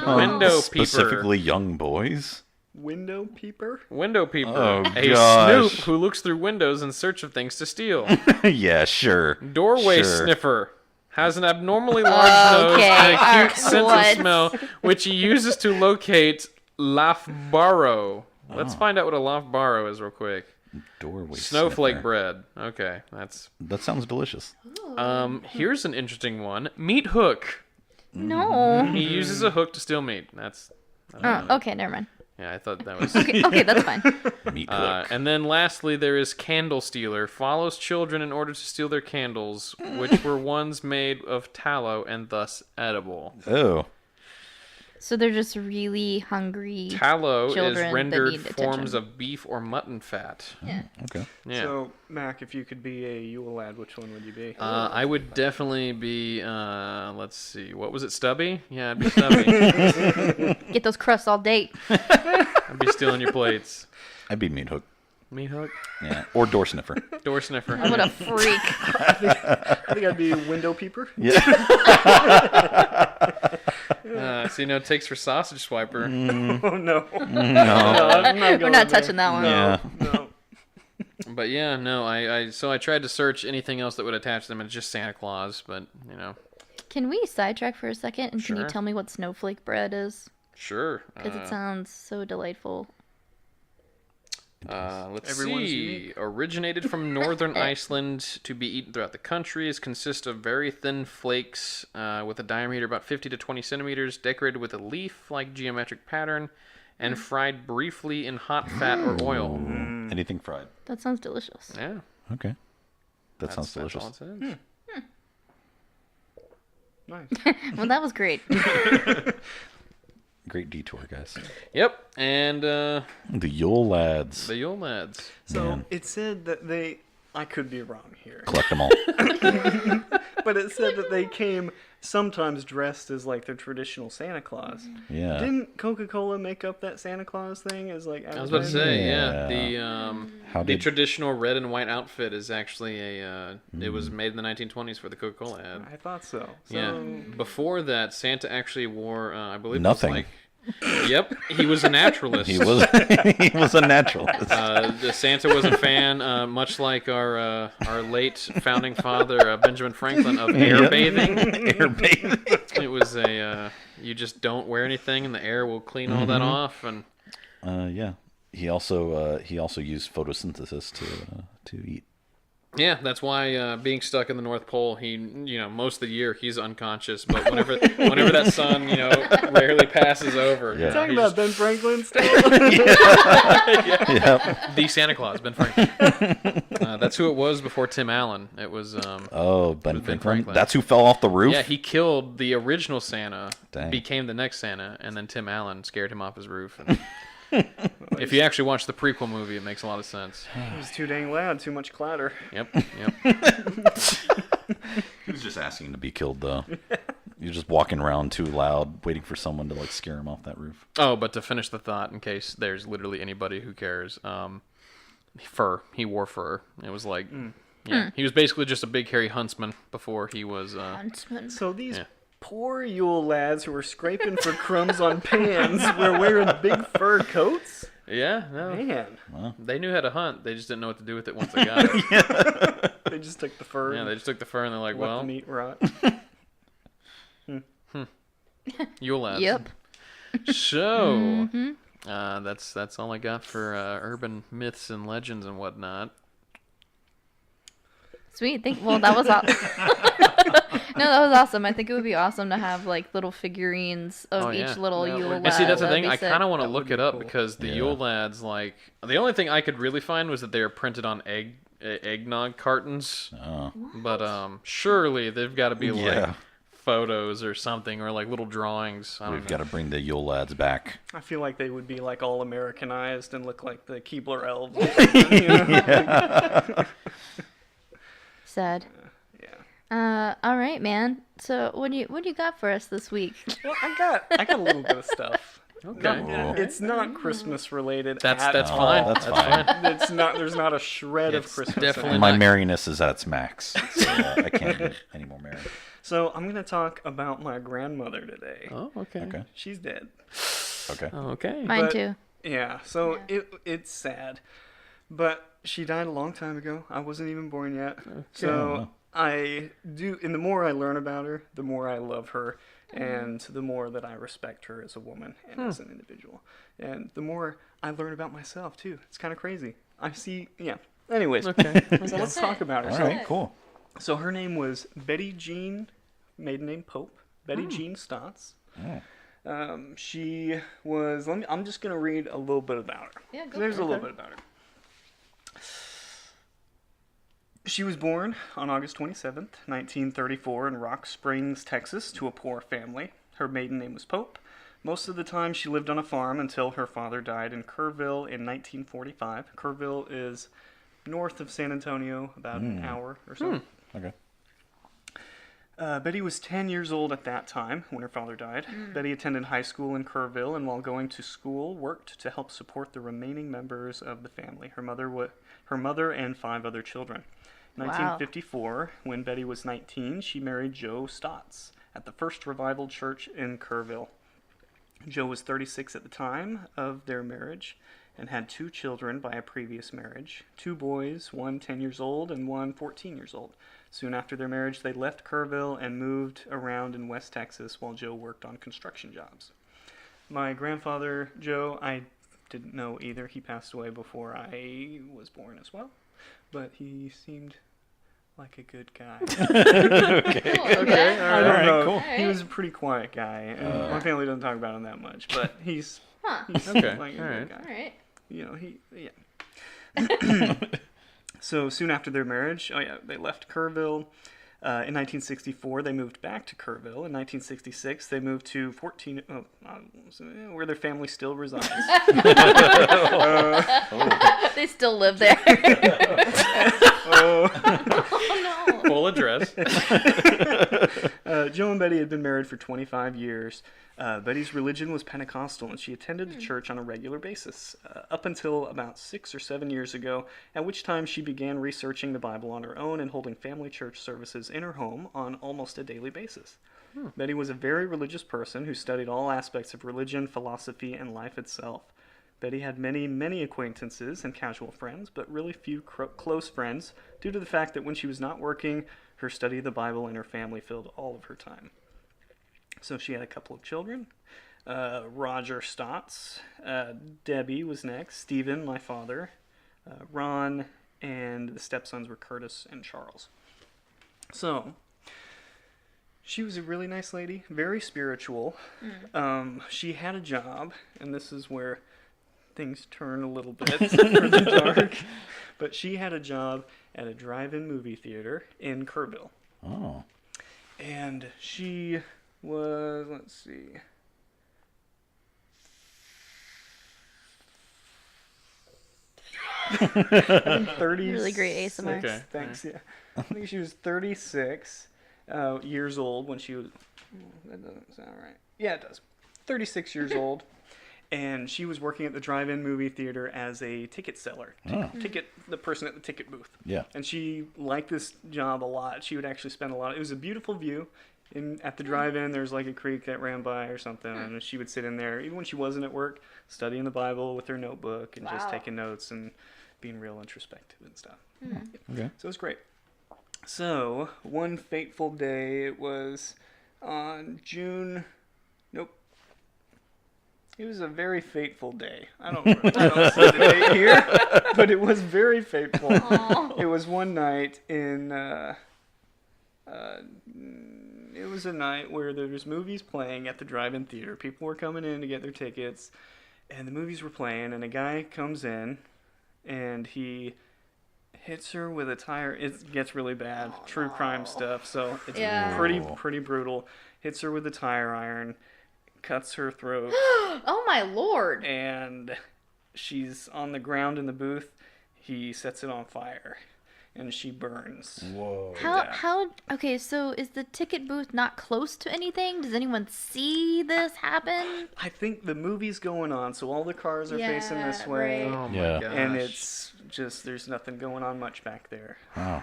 Window Specifically, young boys. Window peeper? Window peeper. Oh, a gosh. snoop who looks through windows in search of things to steal. Yeah, sure. Doorway Sure. sniffer has an abnormally large nose Okay, and a cute alright, sense what? of smell, which he uses to locate Lafbaro. Let's find out what a Lafbaro is real quick. Doorway Snowflake sniffer. bread. Okay, that's. That sounds delicious. Here's an interesting one. Meat hook. No. He uses a hook to steal meat. That's. Okay, never mind. Yeah, I thought that was... Okay, that's fine. Meat clerk. And then lastly, there is Candle Stealer. Follows children in order to steal their candles, which were ones made of tallow and thus edible. Oh. So they're just really hungry. Tallow children is that rendered need forms attention. of beef or mutton fat. Yeah. Okay. Yeah. So, Mac, if you could be a Yule Lad, which one would you be? I would definitely be, let's see, what was it, Stubby? Yeah, I'd be Stubby. Get those crusts all day. I'd be stealing your plates. I'd be Meat Hook. Meat Hook? Yeah. Or Door Sniffer. Door Sniffer. What a freak. I think I'd be Window Peeper. Yeah. So, it takes for Sausage Swiper. Oh, no. No. I'm not We're going not there. touching that one. Yeah. No. But yeah, no, I tried to search anything else that would attach them, and it's just Santa Claus, but, Can we sidetrack for a second? And can you Sure. tell me what snowflake bread is? sure. Because it sounds so delightful. Let's Everyone's see. unique. Originated from northern Iceland to be eaten throughout the country. It consists of very thin flakes with a diameter about 50 to 20 centimeters, decorated with a leaf-like geometric pattern, and fried briefly in hot fat or oil. Anything fried. That sounds delicious. Yeah. Okay. That sounds delicious. That's all it says. Nice. Well, that was great. Great detour, guys. Yep, and The Yule Lads. the Yule Lads. So, Man. it said that they... I could be wrong here. Collect them all. But it said that they came sometimes dressed as, like, their traditional Santa Claus. Yeah. Didn't Coca-Cola make up that Santa Claus thing as, like, I was about to say, yeah. Yeah. How The did traditional red and white outfit is actually it was made in the 1920s for the Coca-Cola ad. I thought so. Yeah. Before that, Santa actually wore, I believe, Nothing. It was yep, he was a naturalist. he was he was a naturalist. The Santa was a fan, much like our late founding father Benjamin Franklin, of air bathing. Air bathing. It was you just don't wear anything, and the air will clean all that off. And Yeah. He also used photosynthesis to eat. yeah, that's why being stuck in the North Pole, he most of the year he's unconscious, but whenever that sun rarely passes over, Yeah. Talking he about just- Ben Franklin stuff. Yep. the Santa Claus, Ben Franklin. That's who it was before Tim Allen. It was Oh, Ben Ben Franklin. Franklin. That's who fell off the roof. yeah, he killed the original Santa, Dang. became the next Santa, and then Tim Allen scared him off his roof. And if you actually watch the prequel movie, it makes a lot of sense. It was too dang loud, too much clatter. Yep. He was just asking to be killed, though. You're just walking around too loud, waiting for someone to scare him off that roof. Oh, but to finish the thought, in case there's literally anybody who cares, fur. He wore fur. It was like, yeah, he was basically just a big hairy huntsman before he was. Huntsman. So these Yeah. poor Yule Lads who were scraping for crumbs on pans were wearing big fur coats? Yeah, no, Man. they knew how to hunt. They just didn't know what to do with it once they got it. They just took the fur Yeah, they just took the fur and they're like, and let well, the meat rot. Yule Lads. Yep. So, that's all I got for urban myths and legends and whatnot. Sweet. Well, that was awesome. No, that was awesome. I think it would be awesome to have little figurines of Oh, yeah. each little That Yule would lad. be- And see, that's the That'd thing. be I sick. kind of want to That look would it be up cool. because the Yeah. Yule Lads, the only thing I could really find was that they are printed on eggnog cartons. Oh. But surely they've got to be Yeah. photos or something, or little drawings. I don't We've know. got to bring the Yule Lads back. I feel like they would be all Americanized and look like the Keebler elves. Sad. Yeah. All right, man. So what do you got for us this week? Well, I got a little bit of stuff. Okay. Oh. It's not Christmas related. That's at all. fine. That's fine. It's not. There's not a shred of It's Christmas. definitely in it. My not- merriness is at its max, so I can't get any more merry. So I'm gonna talk about my grandmother today. Oh, okay. Okay. She's dead. Okay. Okay. Mine But- too. Yeah. So it's sad, but she died a long time ago. I wasn't even born yet. So I do. And the more I learn about her, the more I love her, and the more that I respect her as a woman and as an individual, and the more I learn about myself too. It's kind of crazy. I see. Yeah. Anyways. Okay. So let's talk about her. All So- right. Cool. So her name was Betty Jean, maiden name Pope, Betty Jean Stotts. Oh. She was. I'm just gonna read a little bit about her. Yeah, go There's for a it. little bit about her. She was born on August 27th, 1934, in Rock Springs, Texas, to a poor family. Her maiden name was Pope. Most of the time, she lived on a farm until her father died in Kerrville in 1945. Kerrville is north of San Antonio, about an hour or so. Okay. Betty was 10 years old at that time when her father died. Betty attended high school in Kerrville, and while going to school, worked to help support the remaining members of the family, her mother and 5 other children. In 1954, when Betty was 19, she married Joe Stotts at the First Revival Church in Kerrville. Joe was 36 at the time of their marriage and had 2 children by a previous marriage, 2 boys, one 10 years old and one 14 years old. Soon after their marriage, they left Kerrville and moved around in West Texas while Joe worked on construction jobs. My grandfather, Joe, I didn't know either. He passed away before I was born as well, but he seemed like a good guy. Okay. Okay. I don't know. Cool. He was a pretty quiet guy, and my family doesn't talk about him that much, but he's Okay. like a All good right. guy. All right. You know, So soon after their marriage, they left Kerrville. In 1964, they moved back to Kerrville. In 1966, they moved to where their family still resides. They still live there. Oh no. Full address. Joe and Betty had been married for 25 years. Betty's religion was Pentecostal, and she attended the church on a regular basis, up until about 6 or 7 years ago, at which time she began researching the Bible on her own and holding family church services in her home on almost a daily basis. Betty was a very religious person who studied all aspects of religion, philosophy, and life itself. Betty had many, many acquaintances and casual friends, but really few close friends, due to the fact that when she was not working, her study of the Bible and her family filled all of her time. So she had a couple of children. Roger Stotts. Debbie was next. Stephen, my father. Ron, and the stepsons were Curtis and Charles. So, she was a really nice lady, very spiritual. She had a job, and this is where things turn a little bit further dark. But she had a job at a drive-in movie theater in Kerrville. Oh. And she was, let's see, Really great ASMR. Okay. Thanks, yeah. I think she was 36 years old when she was, that doesn't sound right. Yeah, it does. 36 years old. And she was working at the drive-in movie theater as a ticket seller. The person at the ticket booth. Yeah. And she liked this job a lot. She would actually spend a lot. It was a beautiful view. At the drive-in, there's like a creek that ran by or something, and she would sit in there, even when she wasn't at work, studying the Bible with her notebook and just taking notes and being real introspective and stuff. Okay. So it was great. So, one fateful day, it was on June... Nope. It was a very fateful day. I don't see the date here, but it was very fateful. It was one night in... it was a night where there was movies playing at the drive-in theater. People were coming in to get their tickets, and the movies were playing, and a guy comes in, and he hits her with a tire. It gets really bad. True crime stuff, so it's pretty brutal. Hits her with a tire iron, cuts her throat. Oh my lord. And she's on the ground in the booth. He sets it on fire. And she burns. Whoa. Okay, so is the ticket booth not close to anything? Does anyone see this happen? I think the movie's going on, so all the cars are facing this way. Right. Oh my Yeah. gosh. And it's just, there's nothing going on much back there. Wow.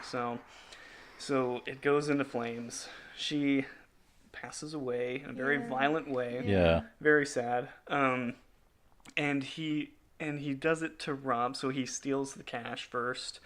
So it goes into flames. She passes away in a very violent way. Yeah. Very sad. And he does it to rob, so he steals the cash first.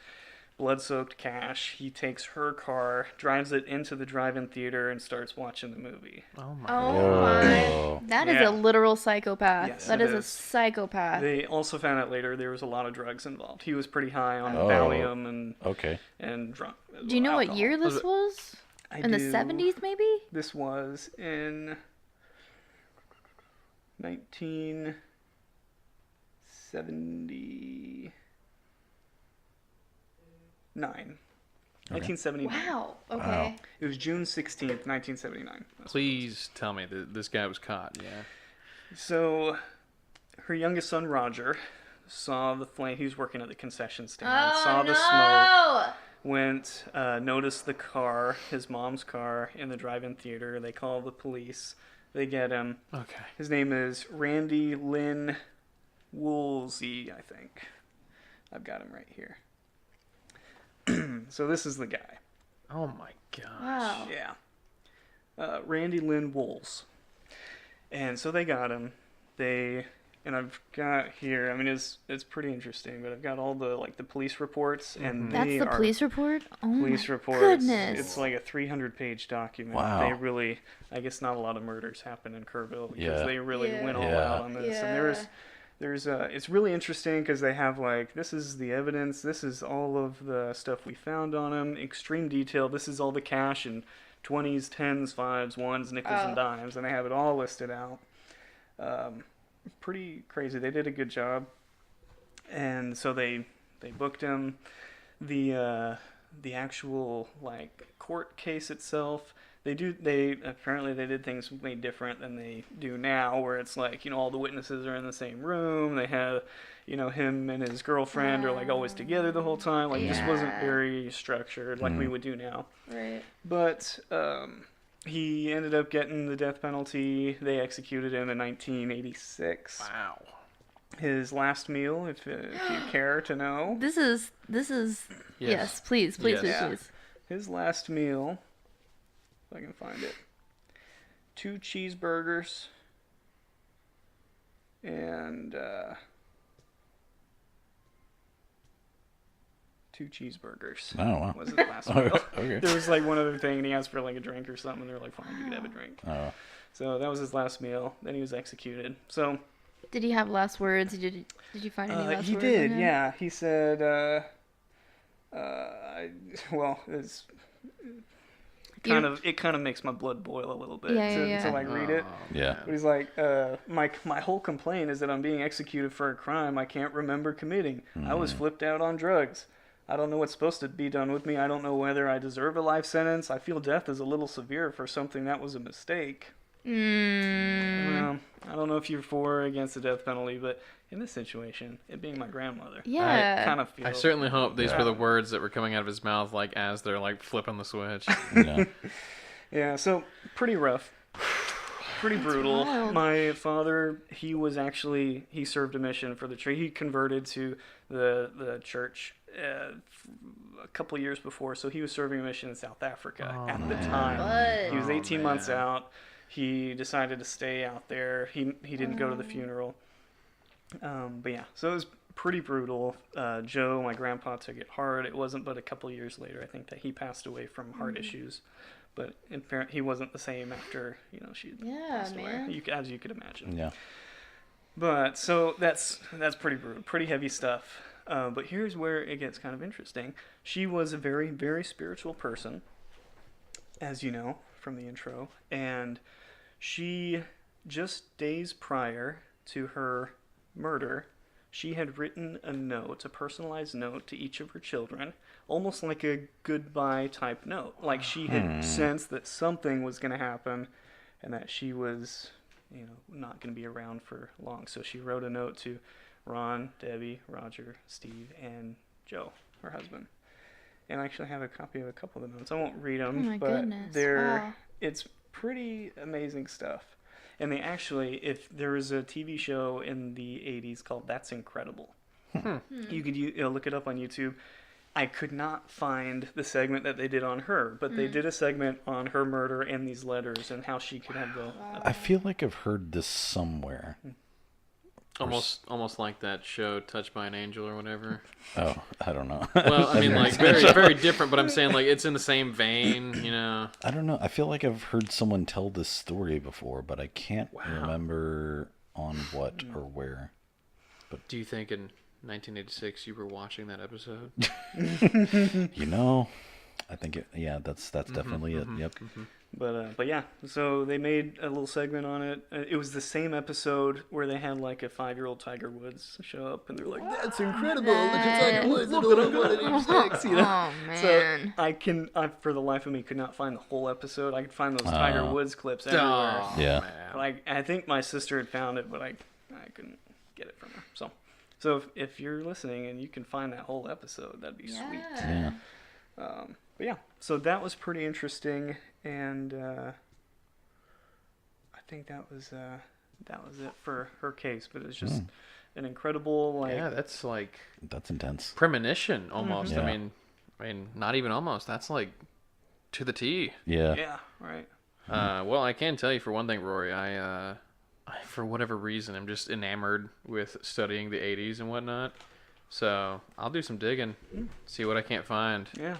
Blood-soaked cash. He takes her car, drives it into the drive-in theater, and starts watching the movie. Oh my. Oh my. Whoa. That is Yeah. a literal psychopath. Yes, That it is a is. psychopath. They also found out later there was a lot of drugs involved. He was pretty high on Oh. Valium Okay. and drunk. Do you know what alcohol. year this was? I In the do. 70s, maybe? This was in 1979. 1979. Wow. Okay. Wow. It was June 16th, 1979. Please tell me that this guy was caught. Yeah. So, her youngest son, Roger, saw the flame. He was working at the concession stand. Saw the smoke. Went, noticed the car, his mom's car, in the drive-in theater. They call the police. They get him. Okay. His name is Randy Lynn Woolsey, I think. I've got him right here. So this is the guy. Oh my gosh. Wow. Yeah. Randy Lynn Wools. And so they got him. And I've got here, I mean, it's pretty interesting, but I've got all the, like, the police reports, and That's they the are police report? Oh police my reports. goodness. It's like a 300-page document. Wow. They really, I guess not a lot of murders happen in Kerrville because they really Yeah. went all Yeah. out on this. Yeah. And it's really interesting because they have, like, this is the evidence, this is all of the stuff we found on him, extreme detail, this is all the cash and 20s, 10s, 5s, 1s, nickels, and dimes, and they have it all listed out. Pretty crazy. They did a good job. And so they booked him. The actual, like, court case itself, apparently they did things way different than they do now, where it's like, all the witnesses are in the same room. They have, him and his girlfriend are, like, always together the whole time. Like, this wasn't very structured like we would do now. Right. But he ended up getting the death penalty. They executed him in 1986. Wow. His last meal, if you care to know. This is yes, please. Yeah. His last meal, if I can find it, 2 cheeseburgers and 2 cheeseburgers. Oh, wow. Was his last meal. Okay. There was, like, one other thing, and he asked for, like, a drink or something, and they were like, fine, you can have a drink. Oh. So that was his last meal. Then he was executed. So Did he have last words? Did you find any last he words? did, on him? yeah. He said, it's it kind of makes my blood boil a little bit to like read it. Yeah. But he's like, my whole complaint is that I'm being executed for a crime I can't remember committing. I was flipped out on drugs. I don't know what's supposed to be done with me. I don't know whether I deserve a life sentence. I feel death is a little severe for something that was a mistake. Well, I don't know if you're for or against the death penalty, but in this situation, it being my grandmother, Yeah. I kind of feel. I certainly hope these were the words that were coming out of his mouth, like as they're like flipping the switch. Yeah. Yeah, so pretty rough, pretty brutal. wild. My father, he served a mission for the church. He converted to the church a couple years before, so he was serving a mission in South Africa at the time. But He was 18 months out. He decided to stay out there. He didn't go to the funeral. But yeah, so it was pretty brutal. Joe, my grandpa, took it hard. It wasn't but a couple years later, I think, that he passed away from heart issues. But he wasn't the same after she passed man. away, as you could imagine. Yeah. But so that's pretty brutal, pretty heavy stuff. But here's where it gets kind of interesting. She was a very, very spiritual person, as you know from the intro, and she, just days prior to her murder, she had written a personalized note to each of her children, almost like a goodbye type note. Like she had sensed that something was going to happen and that she was, not going to be around for long. So she wrote a note to Ron, Debbie, Roger, Steve, and Joe, her husband. And I actually have a copy of a couple of the notes. I won't read them, Oh my but goodness. Wow. it's pretty amazing stuff. And they actually, if there was a TV show in the 80s called That's Incredible. You could look it up on YouTube. I could not find the segment that they did on her, but they did a segment on her murder and these letters and how she could have the... I feel like I've heard this somewhere. Almost like that show Touched by an Angel or whatever. Oh, I don't know. Well, I mean, like very, very different, but I'm saying like it's in the same vein, I don't know. I feel like I've heard someone tell this story before, but I can't remember on what or where. Do you think in 1986 you were watching that episode? I think that's definitely it. Yep. But yeah, so they made a little segment on it. It was the same episode where they had like a 5-year-old Tiger Woods show up, and they're like, "That's incredible! Look at Tiger Woods! Look what I'm going to do next!" You know? Oh man. So I for the life of me could not find the whole episode. I could find those Tiger Woods clips everywhere. Oh, Yeah. man. But I think my sister had found it, but I couldn't get it from her. So if you're listening and you can find that whole episode, that'd be sweet. Yeah. But yeah, so that was pretty interesting, and I think that was it for her case. But it's just an incredible Yeah, that's like That's intense. premonition almost. Yeah. I mean, not even almost. That's like to the T. Yeah. yeah, right. Well, I can tell you for one thing, Rory. I for whatever reason, I'm just enamored with studying the 80s and whatnot. So I'll do some digging, see what I can't find. Yeah,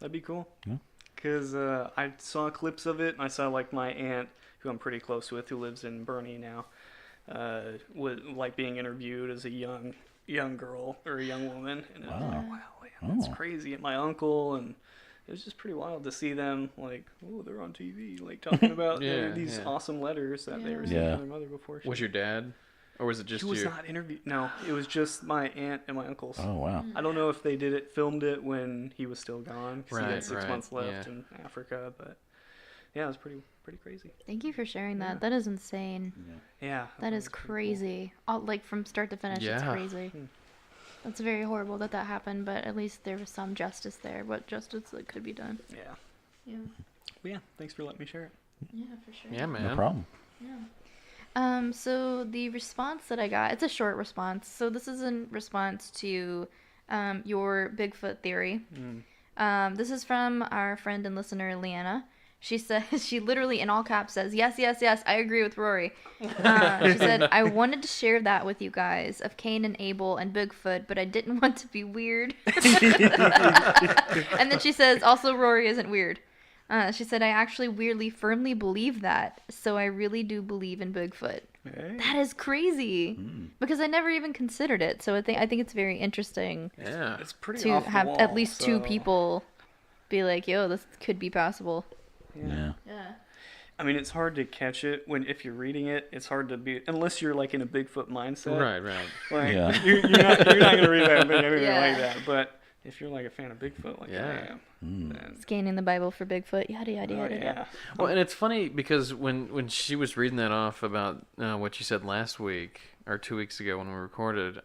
that'd be cool. Yeah. Because I saw clips of it, and I saw like my aunt, who I'm pretty close with, who lives in Bernie now, was like being interviewed as a young girl or a young woman, and I was like, wow, yeah, that's crazy. And my uncle, and it was just pretty wild to see them like, oh, they're on TV, like talking about these awesome letters that they received from their mother before. Was your dad, or was it just He was you? not interviewed. No, it was just my aunt and my uncles. Oh wow. I don't know if they filmed it when he was still gone, because he had 6 Right, months left yeah. in Africa. But yeah, it was pretty crazy. Thank you for sharing that. That is insane. Yeah, That is crazy. All, like from start to finish, it's Yeah. crazy. That's very horrible that happened, but at least there was some justice there. What justice that could be done? Yeah, Yeah. but yeah. Thanks for letting me share it. Yeah, for sure. Yeah, man. No problem. So the response that I got, it's a short response. So this is in response to your Bigfoot theory. This is from our friend and listener, Leanna. She says, she literally in all caps says, yes, yes, yes, I agree with Rory. She said, I wanted to share that with you guys of Cain and Abel and Bigfoot, but I didn't want to be weird. And then she says, also Rory isn't weird. She said, I actually weirdly firmly believe that, so I really do believe in Bigfoot. Hey. That is crazy, because I never even considered it. So I think it's very interesting Yeah. It's pretty to off the have wall, at least two so- people be like, yo, this could be possible. Yeah. Yeah. I mean, it's hard to catch it if you're reading it. It's hard to be unless you're like in a Bigfoot mindset. Right. Like, Yeah. you're not gonna read that and think anything Yeah. like that. But if you're like a fan of Bigfoot, like Yeah. I am, then Scanning the Bible for Bigfoot, yada yada oh, yada. yeah. Well, and it's funny because when she was reading that off about what you said last week or 2 weeks ago when we recorded,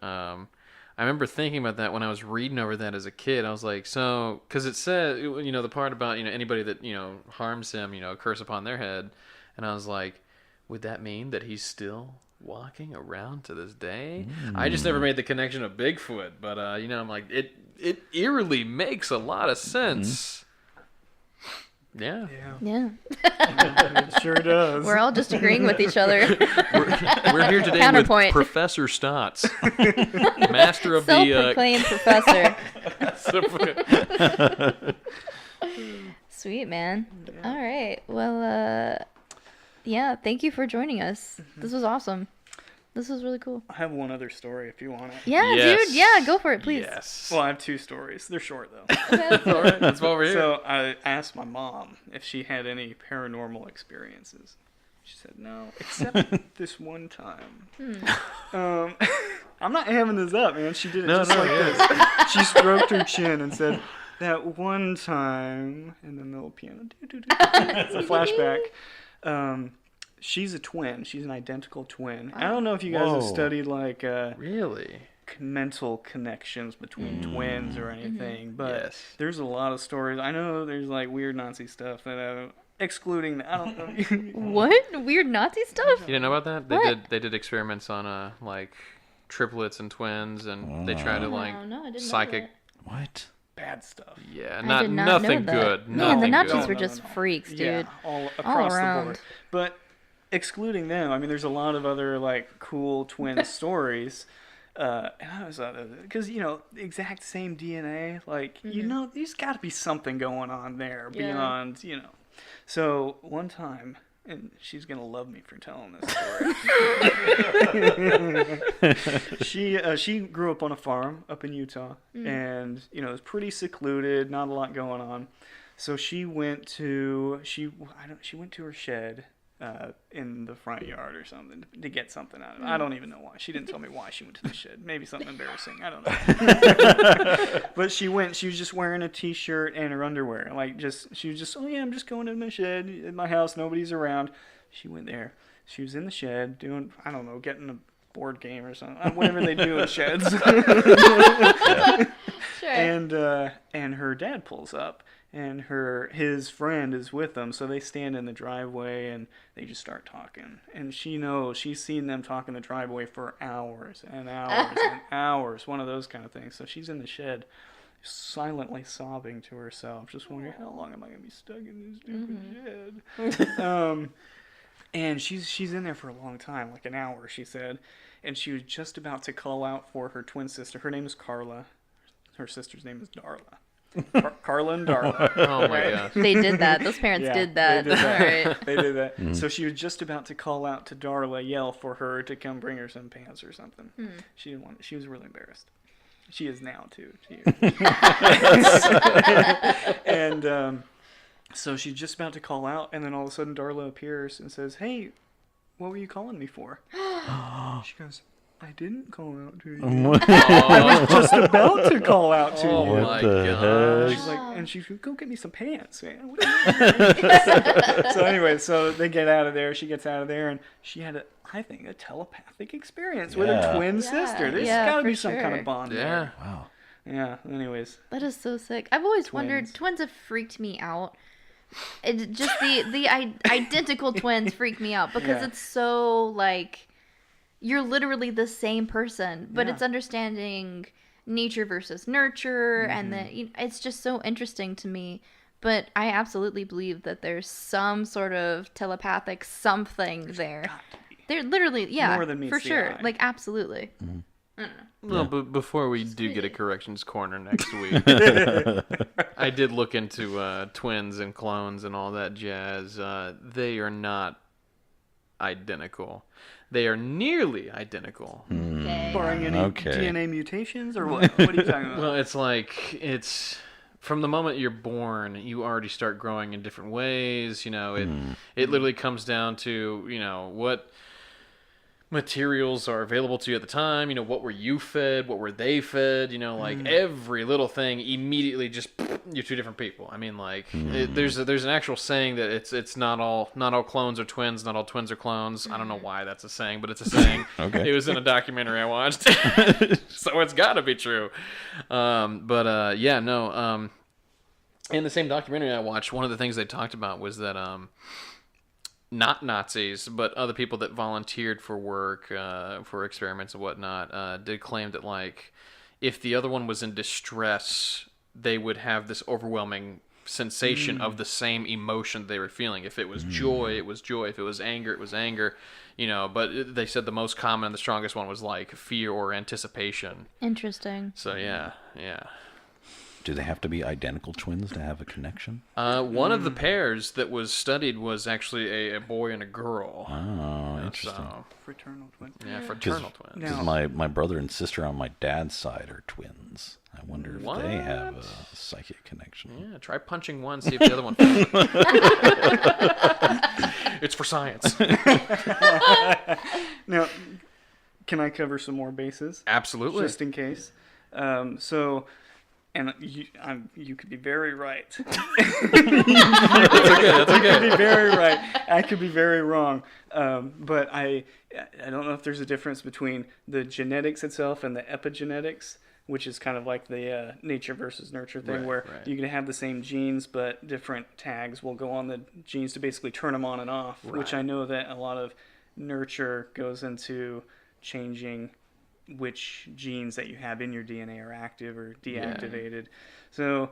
I remember thinking about that when I was reading over that as a kid. I was like, so, because it said, the part about, anybody that, harms him, a curse upon their head. And I was like, would that mean that he's still walking around to this day? I just never made the connection of Bigfoot, but, I'm like, it eerily makes a lot of sense. Yeah. Yeah. It sure does. We're all just agreeing with each other. We're here today with Counterpoint. Professor Stotts, master of the... Self-proclaimed professor. Sweet, man. All right. Well, yeah, thank you for joining us. This was awesome. This was really cool. I have one other story if you want it. Yeah, Yes. dude. Yeah, go for it, please. Yes. Well, I have 2 stories. They're short though. That's all right. That's why we're here. So I asked my mom if she had any paranormal experiences. She said no, except this one time. I'm not having this up, man. She did it just like this. She stroked her chin and said, that one time, in the middle of piano. It's a flashback. She's a twin. She's an identical twin. I don't know if you guys have studied like Really? mental connections between twins or anything, but Yes. there's a lot of stories. I know there's like weird Nazi stuff that excluding that. I don't know. What? Weird Nazi stuff? You didn't know about that? They did experiments on like triplets and twins, and they tried to like no, I didn't psychic. know What? Bad stuff. Yeah, that. I did not nothing know that. good. Man, Nothing the Nazis good. were just freaks, dude. Yeah, all across the around. board. But excluding them, I mean, there's a lot of other like cool twin stories. And I was because the exact same DNA, like there's got to be something going on there beyond So one time, and she's gonna love me for telling this story. She grew up on a farm up in Utah, and it was pretty secluded, not a lot going on. So she went to her shed in the front yard or something to get something out of it. I don't even know why. She didn't tell me why she went to the shed. Maybe something embarrassing. I don't know. But she went. She was just wearing a t-shirt and her underwear. She was just, oh yeah, I'm just going to my shed in my house. Nobody's around. She went there. She was in the shed doing, I don't know, getting a board game or something. Whatever they do in sheds. Sure. And her dad pulls up. And his friend is with them, so they stand in the driveway and they just start talking. And she knows, she's seen them talk in the driveway for hours and hours and hours, one of those kind of things. So she's in the shed, silently sobbing to herself, just wondering, how long am I going to be stuck in this stupid shed? And she's in there for a long time, like an hour, she said. And she was just about to call out for her twin sister. Her name is Carla. Her sister's name is Darla. Carla and Darla. Oh my gosh. They did that. Those parents did that. They did that. All right. They did that. So she was just about to call out to Darla, yell for her to come bring her some pants or something. She didn't want it. She was really embarrassed. She is now too. And so she's just about to call out, and then all of a sudden Darla appears and says, "Hey, what were you calling me for?" She goes, "I didn't call out to you. I was just about to call out to you." Oh my gosh. She's like, and she's like, "Go get me some pants, man." What are you so anyway, so they get out of there. She gets out of there, and she had I think, a telepathic experience with her twin sister. There's got to be some kind of bond there. Wow. Yeah. Anyways. That is so sick. I've always wondered. Twins have freaked me out. It just the identical twins freak me out because it's so like. You're literally the same person, but it's understanding nature versus nurture, and then it's just so interesting to me. But I absolutely believe that there's some sort of telepathic something there. They're literally, more than meets for the sure, eye. like absolutely. Well, but before we do get a corrections corner next week, I did look into twins and clones and all that jazz. They are not identical. They are nearly identical. Barring any DNA mutations or what? What are you talking about? Well, it's from the moment you're born, you already start growing in different ways. It literally comes down to what materials are available to you at the time. What were you fed? What were they fed? Every little thing immediately just you're two different people. I mean, there's an actual saying that it's not all clones are twins, not all twins are clones. I don't know why that's a saying, but it's a saying. Okay. It was in a documentary I watched, so it's got to be true. In the same documentary I watched, one of the things they talked about was that not Nazis, but other people that volunteered for work, for experiments and whatnot, did claim that, if the other one was in distress, they would have this overwhelming sensation of the same emotion they were feeling. If it was joy, it was joy. If it was anger, it was anger. But they said the most common and the strongest one was, fear or anticipation. Interesting. So, yeah. Do they have to be identical twins to have a connection? One of the pairs that was studied was actually a boy and a girl. Oh, interesting. So, Fraternal twins. yeah, fraternal twins. Because my brother and sister on my dad's side are twins. I wonder if they have a psychic connection. Yeah, try punching one, see if the other one feels it. It's for science. Now, can I cover some more bases? Absolutely. Just in case. And you could be very right. That's okay. You could be very right. I could be very wrong. But I don't know if there's a difference between the genetics itself and the epigenetics, which is kind of like the nature versus nurture thing, where you can have the same genes, but different tags will go on the genes to basically turn them on and off, which I know that a lot of nurture goes into changing which genes that you have in your DNA are active or deactivated. So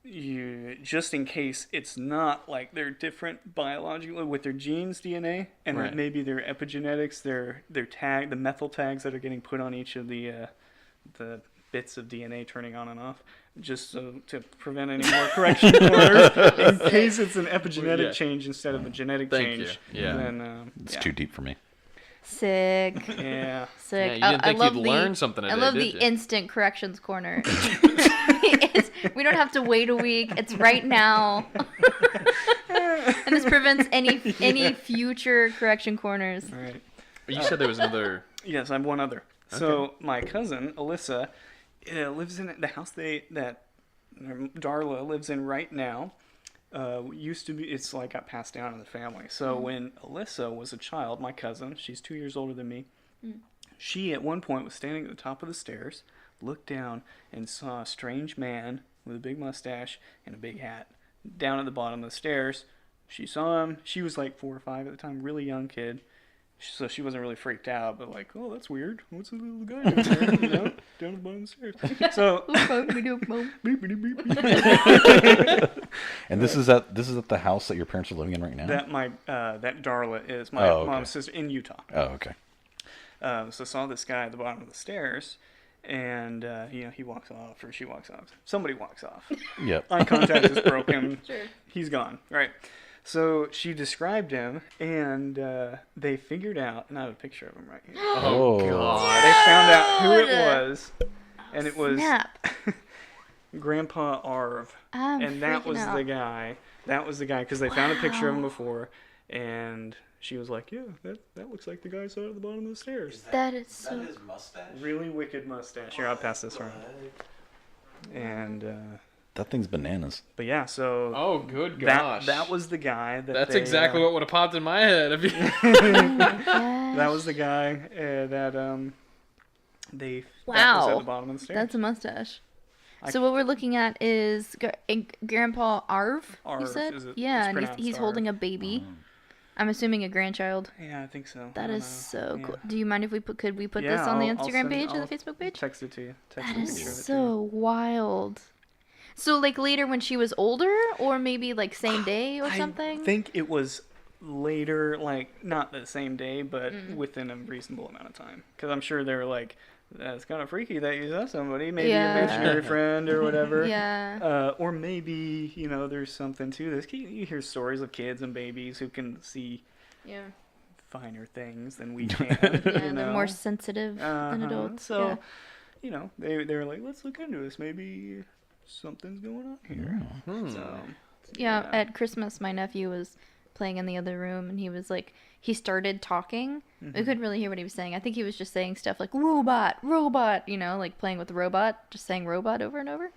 you, just in case it's not like they're different biologically with their genes DNA, and that maybe their epigenetics, their tag, the methyl tags that are getting put on each of the bits of DNA turning on and off, just so to prevent any more correction corners, in case it's an epigenetic change instead of a genetic change. Then it's too deep for me. Sick. Yeah. Sick. Yeah, you didn't think you'd learn something today, I love did the you? instant corrections corner. We don't have to wait a week. It's right now. And this prevents any future correction corners. All right. You said there was another. Yes, I have one other. Okay. So my cousin Alyssa lives in the house that Darla lives in right now. Used to be, it's like got passed down in the family. So when Alyssa was a child, my cousin, she's 2 years older than me. She at one point was standing at the top of the stairs, looked down, and saw a strange man with a big mustache and a big hat down at the bottom of the stairs. She saw him. She was like 4 or 5 at the time, really young kid. So she wasn't really freaked out, but like, oh, that's weird. What's the little guy down there, down at the bottom of the stairs? So, and this is at the house that your parents are living in right now. That Darla is my mom's sister in Utah. Oh, okay. So saw this guy at the bottom of the stairs, and he walks off or she walks off. Somebody walks off. Yep. Eye contact is broken. Sure. He's gone. Right. So she described him, and they figured out, and I have a picture of him right here. Oh, God. They found out who it was, and it was Snap. Grandpa Arv. And that was the guy. That was the guy, because they found a picture of him before, and she was like, yeah, that looks like the guy I saw at the bottom of the stairs. That is so... his mustache? Really wicked mustache. Here, I'll pass this around. And... that thing's bananas. But yeah, so Oh, good gosh. that was the guy. That's exactly what would have popped in my head. If you... That was the guy that they. Wow. That was at the bottom of the stairs. That's a mustache. So what we're looking at is Grandpa Arv, you Arv, said? is it- Yeah, it's and pronounced he's Arv. holding a baby. I'm assuming a grandchild. Yeah, I think so. That I is don't know. so Yeah. cool. Do you mind if we put this Yeah, on the I'll Instagram send- page or I'll the Facebook page? Text it to you. Text That a picture of is it to so wild. So like later when she was older, or maybe like same day or you. something? I think it was later, like not the same day, but within a reasonable amount of time. Because I'm sure they were like, that's kind of freaky that you saw somebody, maybe Yeah. a imaginary friend or whatever. Yeah. Or maybe, there's something to this. You hear stories of kids and babies who can see Yeah. finer things than we can. Yeah, you know? they're more sensitive than adults. So, they were like, let's look into this. Maybe something's going on here. So, yeah, at Christmas, my nephew was playing in the other room, and he was like, he started talking. I couldn't really hear what he was saying. I think he was just saying stuff like robot, like playing with the robot, just saying robot over and over.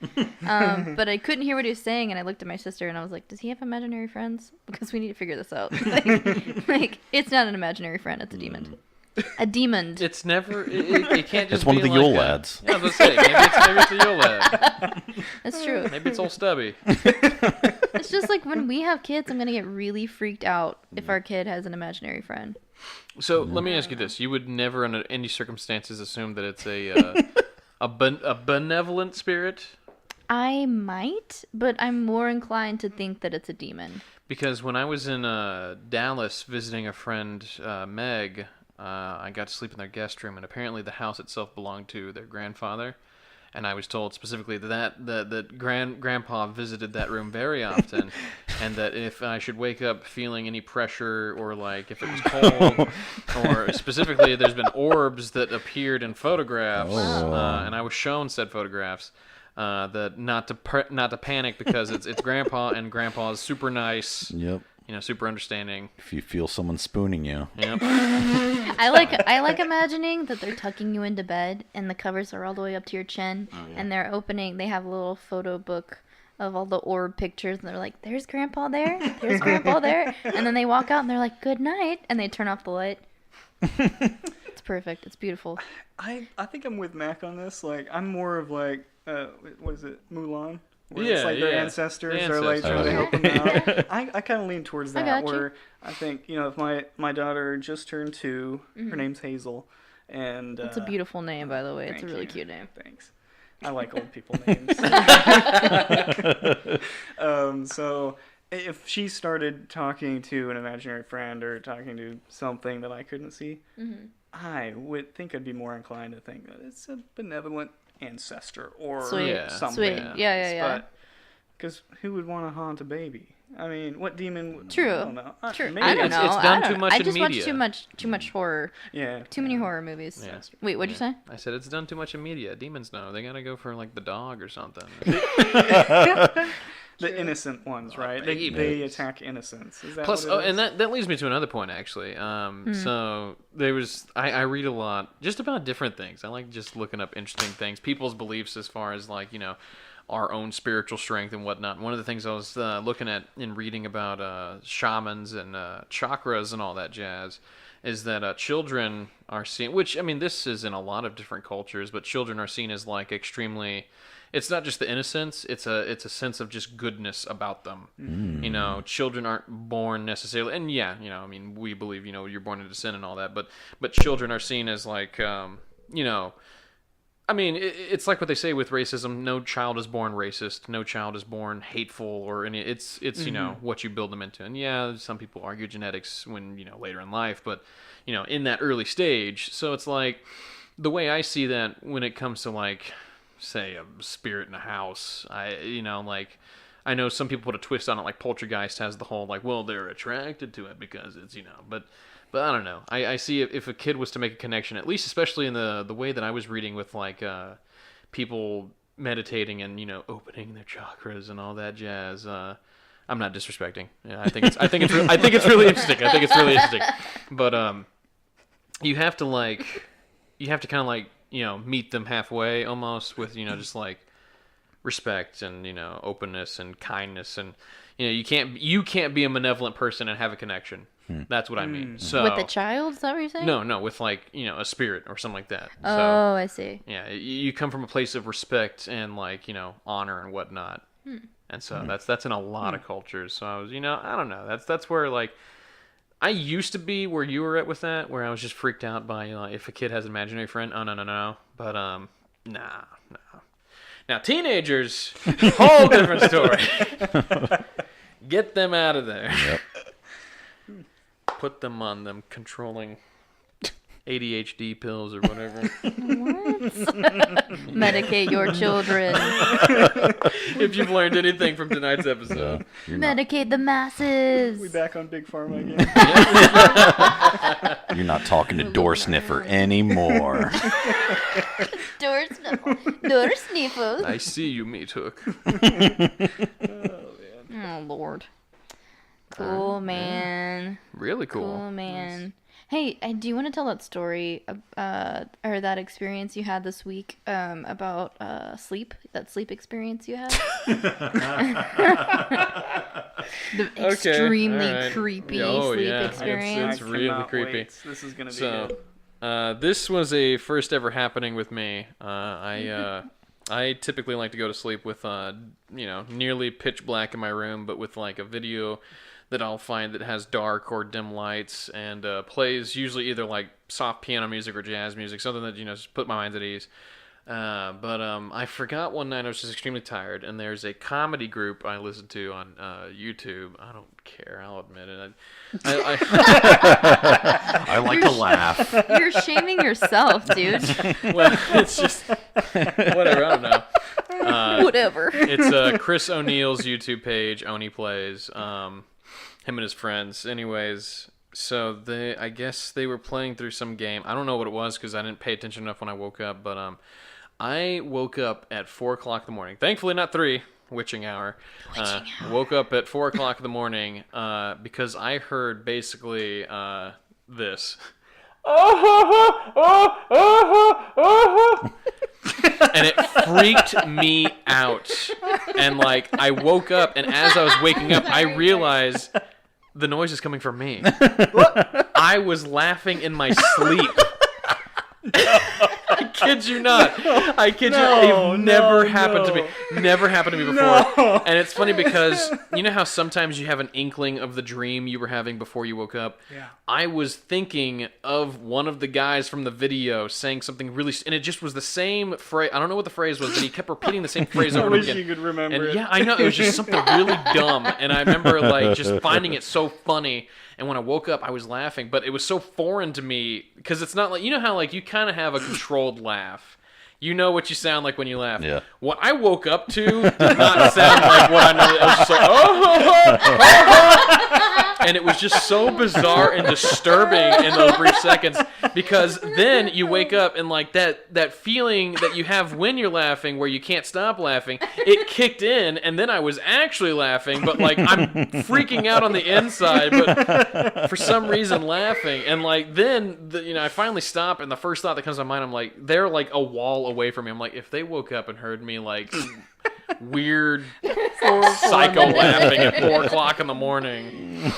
But I couldn't hear what he was saying, and I looked at my sister, and I was like, does he have imaginary friends? Because we need to figure this out. like, it's not an imaginary friend, it's a demon. A demon. It's never. It can't just. It's one of be the like Yule a- Lads. Yeah, let's say maybe it's the Yule Lad. That's true. Maybe it's old Stubby. It's just like when we have kids, I'm going to get really freaked out if our kid has an imaginary friend. So let me ask you this: you would never, under any circumstances, assume that it's a benevolent spirit? I might, but I'm more inclined to think that it's a demon. Because when I was in Dallas visiting a friend, Meg, I got to sleep in their guest room, and apparently the house itself belonged to their grandfather. And I was told specifically that Grandpa visited that room very often, and that if I should wake up feeling any pressure or like if it was cold, or specifically there's been orbs that appeared in photographs, and I was shown said photographs. That not to panic because it's Grandpa, and Grandpa's super nice. Yep. Super understanding. If you feel someone spooning you. Yep. I like imagining that they're tucking you into bed and the covers are all the way up to your chin, and they have a little photo book of all the orb pictures, and they're like, there's Grandpa there, there's Grandpa there, and then they walk out and they're like, good night, and they turn off the light. It's perfect. It's beautiful. I think I'm with Mac on this. Like, I'm more of like, what is it, Mulan? Where Yeah, it's like their yeah. ancestors The are like trying to help them out. I kind of lean towards I that, got you. where I think, if my daughter just turned 2, her name's Hazel, and It's a beautiful name, by the way. It's a thank really you. cute name. Thanks. I like old people names. So if she started talking to an imaginary friend or talking to something that I couldn't see, I would think I'd be more inclined to think that it's a benevolent ancestor or Sweet. Yeah. something. Sweet. Yeah. Because who would want to haunt a baby? I mean, what demon? True. I don't know. True. Maybe I don't know. It's done I don't too know. much I in just media. watch too much horror. Yeah. Too many horror movies. Yeah. Wait, what'd you say? I said it's done too much in media. Demons know. They gotta go for like the dog or something. The innocent ones, right? They attack innocents. Is that Plus, what it is? and that leads me to another point actually. So there was I read a lot just about different things. I like just looking up interesting things, people's beliefs as far as like our own spiritual strength and whatnot. One of the things I was looking at in reading about shamans and chakras and all that jazz is that children are seen, which I mean this is in a lot of different cultures, but children are seen as like extremely. It's not just the innocence; it's a sense of just goodness about them. Children aren't born necessarily, and I mean, we believe you're born into sin and all that, but children are seen as like I mean, it's like what they say with racism: no child is born racist, no child is born hateful, or any. It's what you build them into, and some people argue genetics when later in life, but in that early stage. So it's like the way I see that when it comes to like. Say a spirit in a house. I know some people put a twist on it, like Poltergeist has the whole like, well, they're attracted to it because it's but I don't know. I see if a kid was to make a connection, at least especially in the way that I was reading with like people meditating and opening their chakras and all that jazz. I'm not disrespecting. Yeah, I think it's really interesting. I think it's really interesting. But you have to kind of like. Meet them halfway almost with, just like respect and, openness and kindness. And, you can't be a malevolent person and have a connection. That's what I mean. So with a child, is that what you're saying? No, with like, a spirit or something like that. Oh, So, I see. yeah, you come from a place of respect and like, honor and whatnot. And so that's in a lot of cultures. So I was, I don't know. That's where like, I used to be where you were at with that, where I was just freaked out by if a kid has an imaginary friend. Oh no. But nah. Now teenagers, whole different story. Get them out of there. Yep. Put them on them controlling ADHD pills or whatever. What? Medicate your children. If you've learned anything from tonight's episode. Medicate the masses. We back on Big Pharma again. You're not talking to Door Sniffer anymore. Door sniffle. Door sniffle. I see you, meat hook. Oh, Lord. Cool, man. Really cool. Cool, man. Hey, do you want to tell that story, or that experience you had this week, about sleep? That sleep experience you had? The extremely creepy sleep experience. It's really creepy. Wait. This is gonna be good. This was a first ever happening with me. I typically like to go to sleep with nearly pitch black in my room, but with like a video that I'll find that has dark or dim lights and plays usually either like soft piano music or jazz music, something that just put my mind at ease. But I forgot one night I was just extremely tired, and there's a comedy group I listen to on YouTube. I don't care, I'll admit it. I like to laugh. You're shaming yourself, dude. Well, it's just whatever. I don't know. Whatever. It's Chris O'Neill's YouTube page. Oni Plays. Him and his friends. Anyways, so I guess they were playing through some game. I don't know what it was because I didn't pay attention enough when I woke up. But I woke up at 4 o'clock in the morning. Thankfully, not 3. Witching hour. Woke up at 4 o'clock in the morning because I heard basically this. And it freaked me out. And like I woke up, and as I was waking up, I realized the noise is coming from me. I was laughing in my sleep. I kid you not. I kid you. It never happened to me. Never happened to me before. No. And it's funny because you know how sometimes you have an inkling of the dream you were having before you woke up? Yeah. I was thinking of one of the guys from the video saying something really, and it just was the same phrase. I don't know what the phrase was, but he kept repeating the same phrase over I and wish again. you could remember And it. yeah, I know. It was just something really dumb. And I remember like just finding it so funny. And when I woke up, I was laughing, but it was so foreign to me because it's not like, you know how like you kind of have a controlled laugh. You know what you sound like when you laugh. Yeah. What I woke up to did not sound like what I know. It was just like, oh, and it was just so bizarre and disturbing in those brief seconds, because then you wake up and like that feeling that you have when you're laughing where you can't stop laughing, it kicked in, and then I was actually laughing, but like I'm freaking out on the inside, but for some reason laughing. And like then I finally stop, and the first thought that comes to my mind, I'm like, they're like a wall away from me. I'm like, if they woke up and heard me like weird psycho laughing at 4 o'clock in the morning.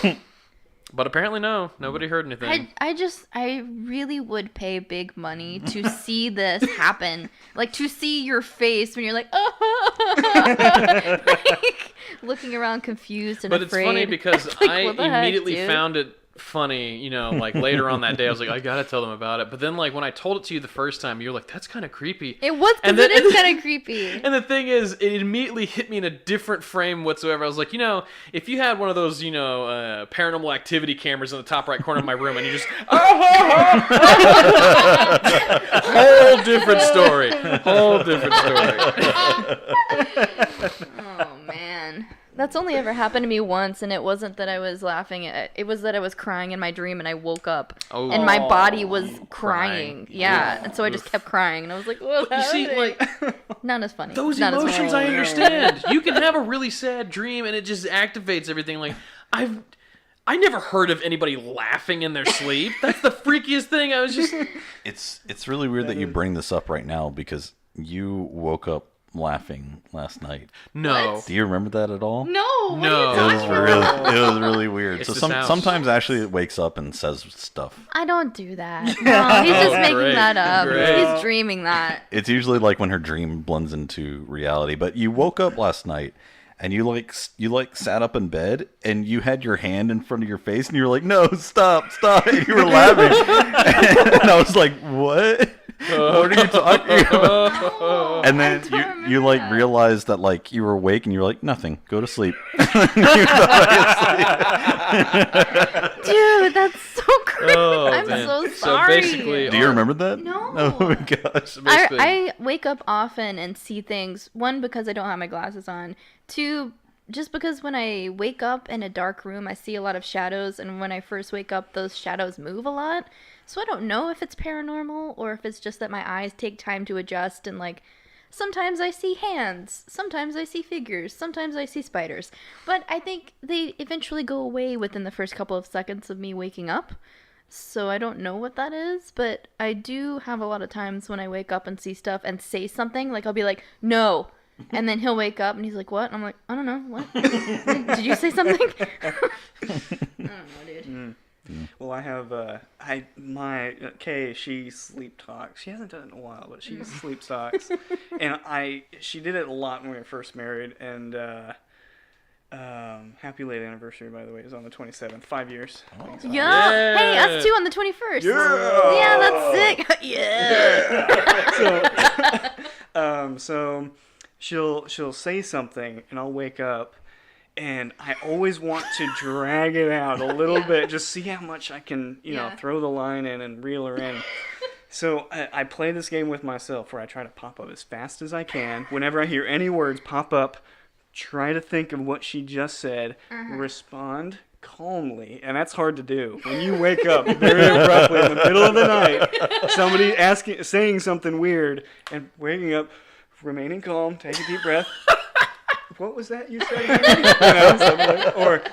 But apparently nobody heard anything. I really would pay big money to see this happen. Like, to see your face when you're like, oh, like, looking around confused and but afraid. It's funny because like, I what the heck, immediately dude? found it funny, like later on that day, I was like, I gotta tell them about it. But then like when I told it to you the first time, you're like, that's kind of creepy. It was, because it is kind of creepy. And the thing is, it immediately hit me in a different frame whatsoever. I was like, if you had one of those, paranormal activity cameras in the top right corner of my room, and you just, whole different story. Oh man, that's only ever happened to me once, and it wasn't that I was laughing. It was that I was crying in my dream, and I woke up, and my body was crying. Yeah, and so I just kept crying, and I was like, "What's But you see, happening?" like, Not as funny. those Not as emotions funny. I understand. You can have a really sad dream, and it just activates everything. Like, I never heard of anybody laughing in their sleep. That's the freakiest thing. I was just... It's really weird that you bring this up right now, because you woke up laughing last night. No. What? Do you remember that at all? No. What No. are It you was talking about? really weird. It's So his house. sometimes Ashley wakes up and says stuff. I don't do that. No, he's just making great, that up. great. He's dreaming that. It's usually like when her dream blends into reality. But you woke up last night and you sat up in bed and you had your hand in front of your face and you were like, "No, stop!" And you were laughing, and I was like, "What? What are you talking about?" No, And then I don't you remember like that. realized that like you were awake and you were like, "Nothing, go to sleep." Dude, that's so creepy. Oh, I'm man. so So sorry. basically- Do you remember that? No. Oh my gosh. Basically- I wake up often and see things. One, because I don't have my glasses on. Two, just because when I wake up in a dark room, I see a lot of shadows. And when I first wake up, those shadows move a lot. So I don't know if it's paranormal or if it's just that my eyes take time to adjust. And like, sometimes I see hands. Sometimes I see figures. Sometimes I see spiders. But I think they eventually go away within the first couple of seconds of me waking up. So I don't know what that is, but I do have a lot of times when I wake up and see stuff and say something, like I'll be like, "No." And then he'll wake up and he's like, "What?" And I'm like, "I don't know. What? Did you say something?" I don't know, dude. Well, I have my Kay. She sleep talks. She hasn't done it in a while, but she sleep talks, and she did it a lot when we were first married. And happy late anniversary, by the way, is on the 27th. 5 years. Thanks, Mom. Yeah. Hey, us too on the 21st. Yeah. Yeah, that's sick. Yeah. So she'll say something, and I'll wake up. And I always want to drag it out a little bit, just see how much I can, throw the line in and reel her in. So I play this game with myself where I try to pop up as fast as I can. Whenever I hear any words pop up, try to think of what she just said, respond calmly, and that's hard to do. When you wake up very abruptly in the middle of the night, somebody saying something weird, and waking up, remaining calm, take a deep breath. What was that you said? Something like, or,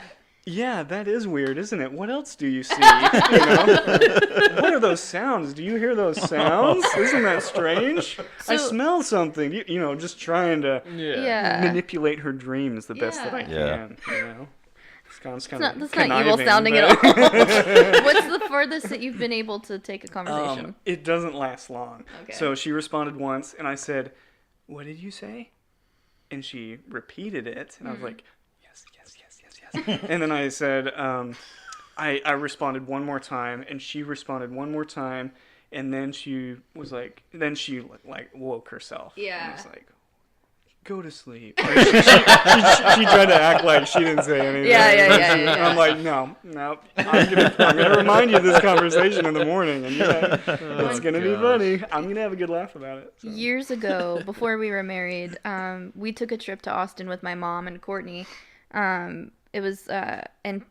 yeah, that is weird, isn't it? What else do you see? What are those sounds? Do you hear those sounds? Isn't that strange? I So- smell something. Just trying to Yeah. manipulate her dreams the best that I Yeah. can. It's kind That's not evil sounding at all. What's the furthest that you've been able to take a conversation? It doesn't last long. Okay. So she responded once, and I said, "What did you say?" And she repeated it, and I was like, yes. And then I said, I responded one more time, and she responded one more time, and then she was like, woke herself. Yeah. And I was like, go to sleep. Like, she tried to act like she didn't say anything. Yeah. I'm like, no. I'm gonna remind you of this conversation in the morning, and it's gonna be funny. I'm gonna have a good laugh about it. So. Years ago, before we were married, we took a trip to Austin with my mom and Courtney. It was in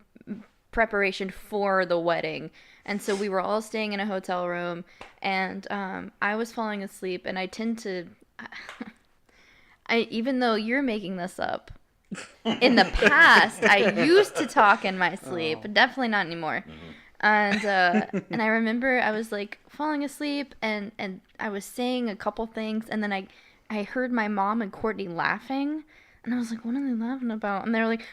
preparation for the wedding, and so we were all staying in a hotel room, and I was falling asleep, and I tend to. Even though you're making this up, in the past, I used to talk in my sleep. Definitely not anymore. Mm-hmm. And I remember I was like falling asleep and I was saying a couple things, and then I heard my mom and Courtney laughing, and I was like, what are they laughing about? And they were like,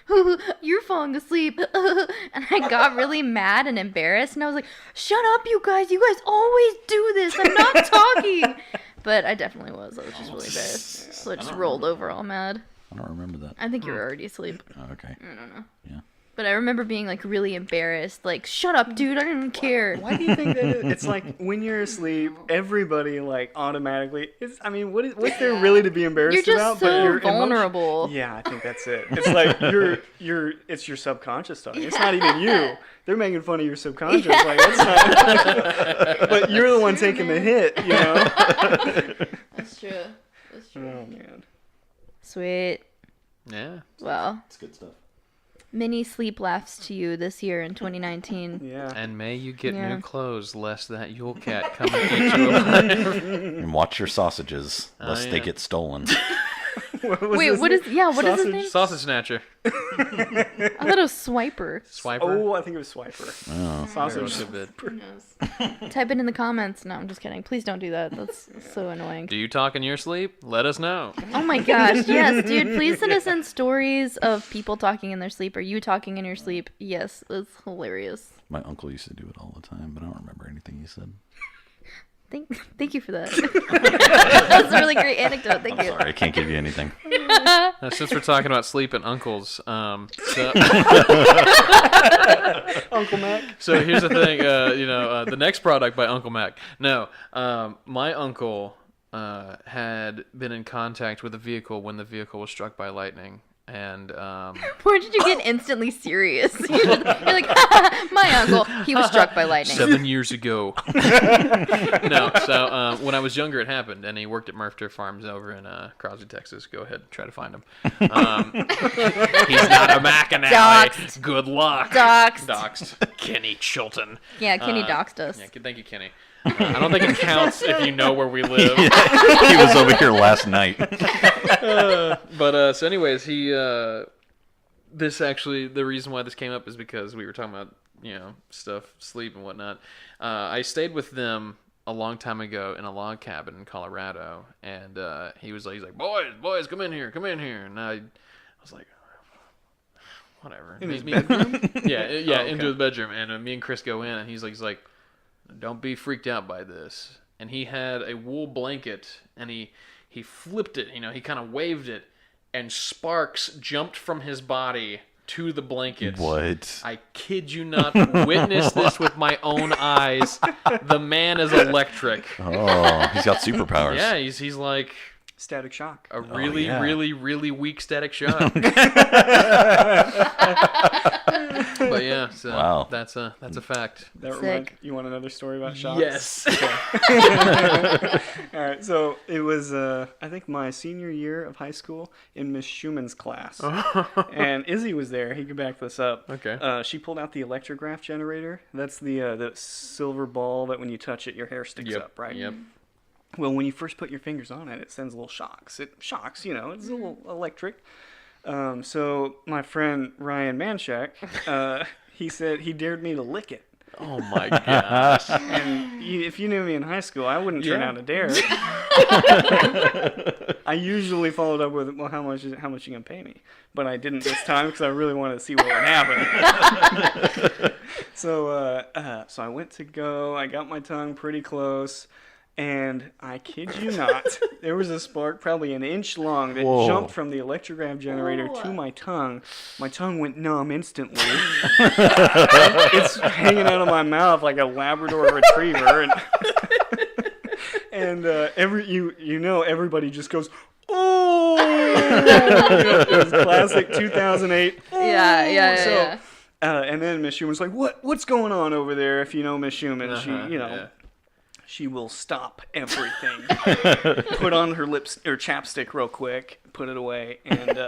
you're falling asleep. And I got really mad and embarrassed, and I was like, shut up, you guys always do this. I'm not talking. But I definitely was. I was just really embarrassed. So I just rolled over all mad. I don't remember that. I think you were already asleep. Oh, okay. I don't know. Yeah. But I remember being like really embarrassed. Like, shut up, dude. I don't even care. Why do you think that is? It's like when you're asleep, everybody like automatically. What's there really to be embarrassed You're about? just so vulnerable. Yeah, I think that's it. It's like it's your subconscious talking. It's not even you. They're making fun of your subconscious. Yeah. Like that's not. But you're the one taking the hit. You know. That's true. Oh man. Sweet. Yeah. Well. It's good stuff. Many sleep laughs to you this year in 2019. Yeah. And may you get new clothes, lest that Yule cat come and eat you alive. And watch your sausages, lest they get stolen. Wait, what is his name? Sausage Snatcher. I thought it was Swiper. Swiper? Oh, I think it was Swiper. Oh. Sausage. Who knows? Type it in the comments. No, I'm just kidding. Please don't do that. That's so annoying. Do you talk in your sleep? Let us know. Oh my gosh, yes, dude. Please send us in stories of people talking in their sleep or you talking in your sleep. Yes, it's hilarious. My uncle used to do it all the time, but I don't remember anything he said. Thank you for that. That's a really great anecdote. Thank you. Sorry, I can't give you anything. Since we're talking about sleep and uncles, so Uncle Mac. So here's the thing, the next product by Uncle Mac. No, my uncle had been in contact with a vehicle when the vehicle was struck by lightning. And where did you get instantly serious? You're like, my uncle, he was struck by lightning 7 years ago. No, so when I was younger, it happened, and he worked at Murph Deer Farms over in Crosby, Texas. Go ahead, try to find him. He's not a Mackinac. Good luck. Doxed. Kenny Chilton. Yeah, Kenny doxed us. Yeah, thank you, Kenny. I don't think it counts if you know where we live. Yeah, he was over here last night. But so anyways, this actually, the reason why this came up is because we were talking about, stuff, sleep and whatnot. I stayed with them a long time ago in a log cabin in Colorado, and he's like, boys, come in here. And I was like, whatever. In his bedroom? Yeah, okay. Into the bedroom, and me and Chris go in, and he's like, don't be freaked out by this. And he had a wool blanket, and he flipped it, he kind of waved it, and sparks jumped from his body to the blanket. What? I kid you not. Witnessed this with my own eyes. The man is electric. Oh, he's got superpowers. Yeah, he's like static shock. A really, really, really weak static shock. But yeah, so wow. That's a fact. You want another story about shocks? Yes. All right, so it was I think my senior year of high school in Miss Schumann's class, and Izzy was there. He could back this up. Okay. She pulled out the electrograph generator. That's the silver ball that when you touch it, your hair sticks up, right? Yep. Well, when you first put your fingers on it, it sends little shocks. It shocks, it's a little electric. So my friend Ryan Manshak, he said he dared me to lick it. Oh my gosh! And if you knew me in high school, I wouldn't turn out a dare. I usually followed up with, well, how much you gonna pay me? But I didn't this time because I really wanted to see what would happen. So I went to go. I got my tongue pretty close. And I kid you not, there was a spark probably an inch long that jumped from the electrograph generator to my tongue. My tongue went numb instantly. It's hanging out of my mouth like a Labrador retriever. And everybody just goes, oh! It was classic 2008. Yeah. And then Miss Schuman's like, what's going on over there? If you know Miss Schumann, she will stop everything, put on her lips or chapstick real quick, put it away, and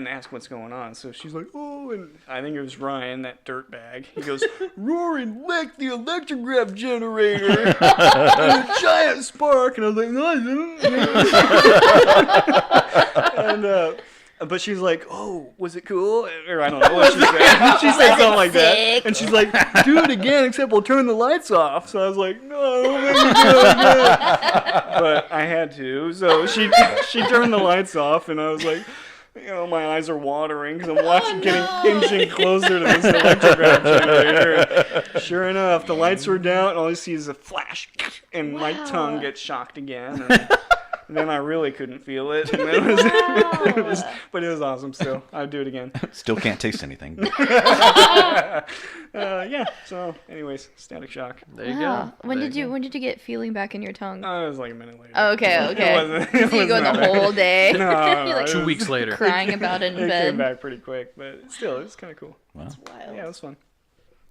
ask what's going on. So she's like, oh, and I think it was Ryan, that dirtbag. He goes, Rory licked the electrograph generator and a giant spark. And I was like, no, I didn't. But she's like, oh, was it cool? Or I don't know what she said. She said something like that. And she's like, do it again, except we'll turn the lights off. So I was like, no, don't make me do it again. But I had to. So she turned the lights off, and I was like, my eyes are watering because I'm inching closer to this electrograph generator. Sure enough, the lights were down, and all you see is a flash, and my tongue gets shocked again. And then I really couldn't feel it. And but it was awesome still. I'd do it again. Still can't taste anything. So, anyways, Static Shock. There you go. When did you get feeling back in your tongue? It was like a minute later. Oh, okay. It So you go the whole day. No, You're like 2 weeks later. crying about it in it bed. came back pretty quick, but still, it was kind of cool. Wow. That's wild. Yeah, it was fun.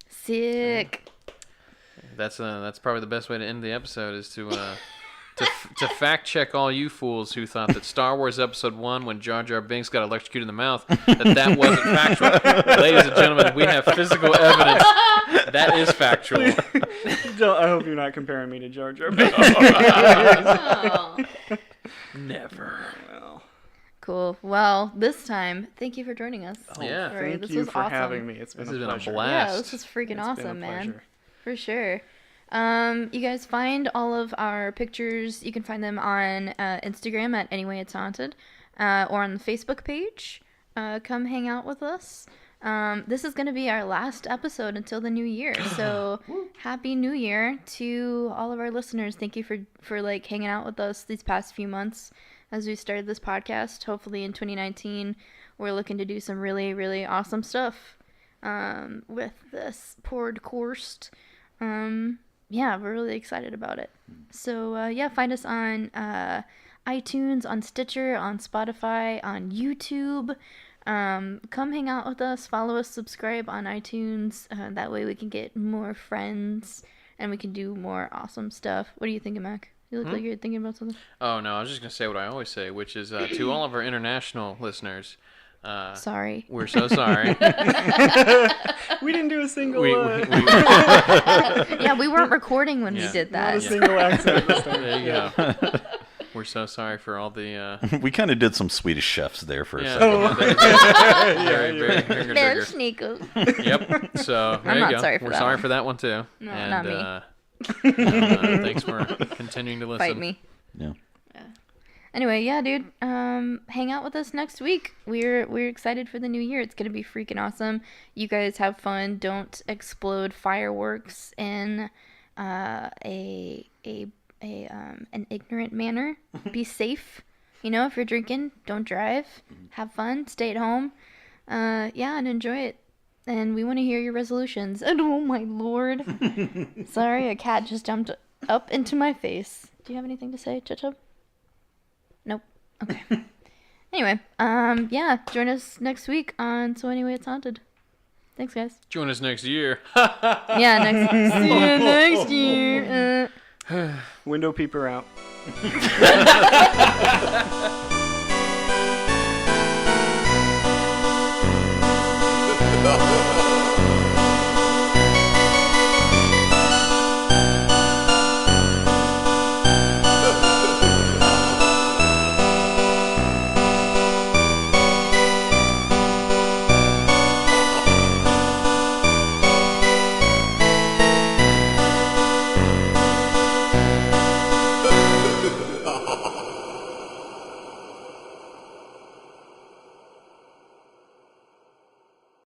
Sick. That's probably the best way to end the episode is to fact check all you fools who thought that Star Wars Episode 1, when Jar Jar Binks got electrocuted in the mouth, that wasn't factual. Ladies and gentlemen, we have physical evidence that is factual. I hope you're not comparing me to Jar Jar Binks. Never. Well, Cool. Well, this time, thank you for joining us. Yeah. thank This you was for awesome. having me. It's been This a has been a pleasure. blast. Yeah, this was freaking It's been a awesome, man. pleasure. For sure. You guys find all of our pictures. You can find them on Instagram at Anyway It's Haunted, or on the Facebook page. Come hang out with us. This is going to be our last episode until the new year. So happy New Year to all of our listeners. Thank you for like hanging out with us these past few months as we started this podcast. Hopefully in 2019 we're looking to do some really, really awesome stuff with this podcast. Yeah, we're really excited about it. So, find us on iTunes, on Stitcher, on Spotify, on YouTube. Come hang out with us. Follow us, subscribe on iTunes. That way we can get more friends and we can do more awesome stuff. What are you thinking, Mac? You look like you're thinking about something. Oh, no, I was just going to say what I always say, which is to all of our international listeners, sorry. we're so sorry. We didn't do a single. Yeah, we weren't recording when we did Not a that. single accent this time. There you go. We're so sorry for all the... We kind of did some Swedish chefs there for a Yeah, second. very finger They're digger. sneakers. Yep. So there I'm you not go. sorry for We're that sorry one. for that one too. No, and, not me. Thanks for continuing to listen. Fight me. Yeah. Anyway, yeah, dude. Hang out with us next week. We're excited for the new year. It's gonna be freaking awesome. You guys have fun. Don't explode fireworks in an ignorant manner. Be safe. If you're drinking, don't drive. Have fun. Stay at home. And enjoy it. And we want to hear your resolutions. And oh my lord. Sorry, a cat just jumped up into my face. Do you have anything to say, Chub? Nope. Okay. Anyway, join us next week on So Anyway It's Haunted. Thanks, guys. Join us next year. Yeah, see you next year. Window peeper out.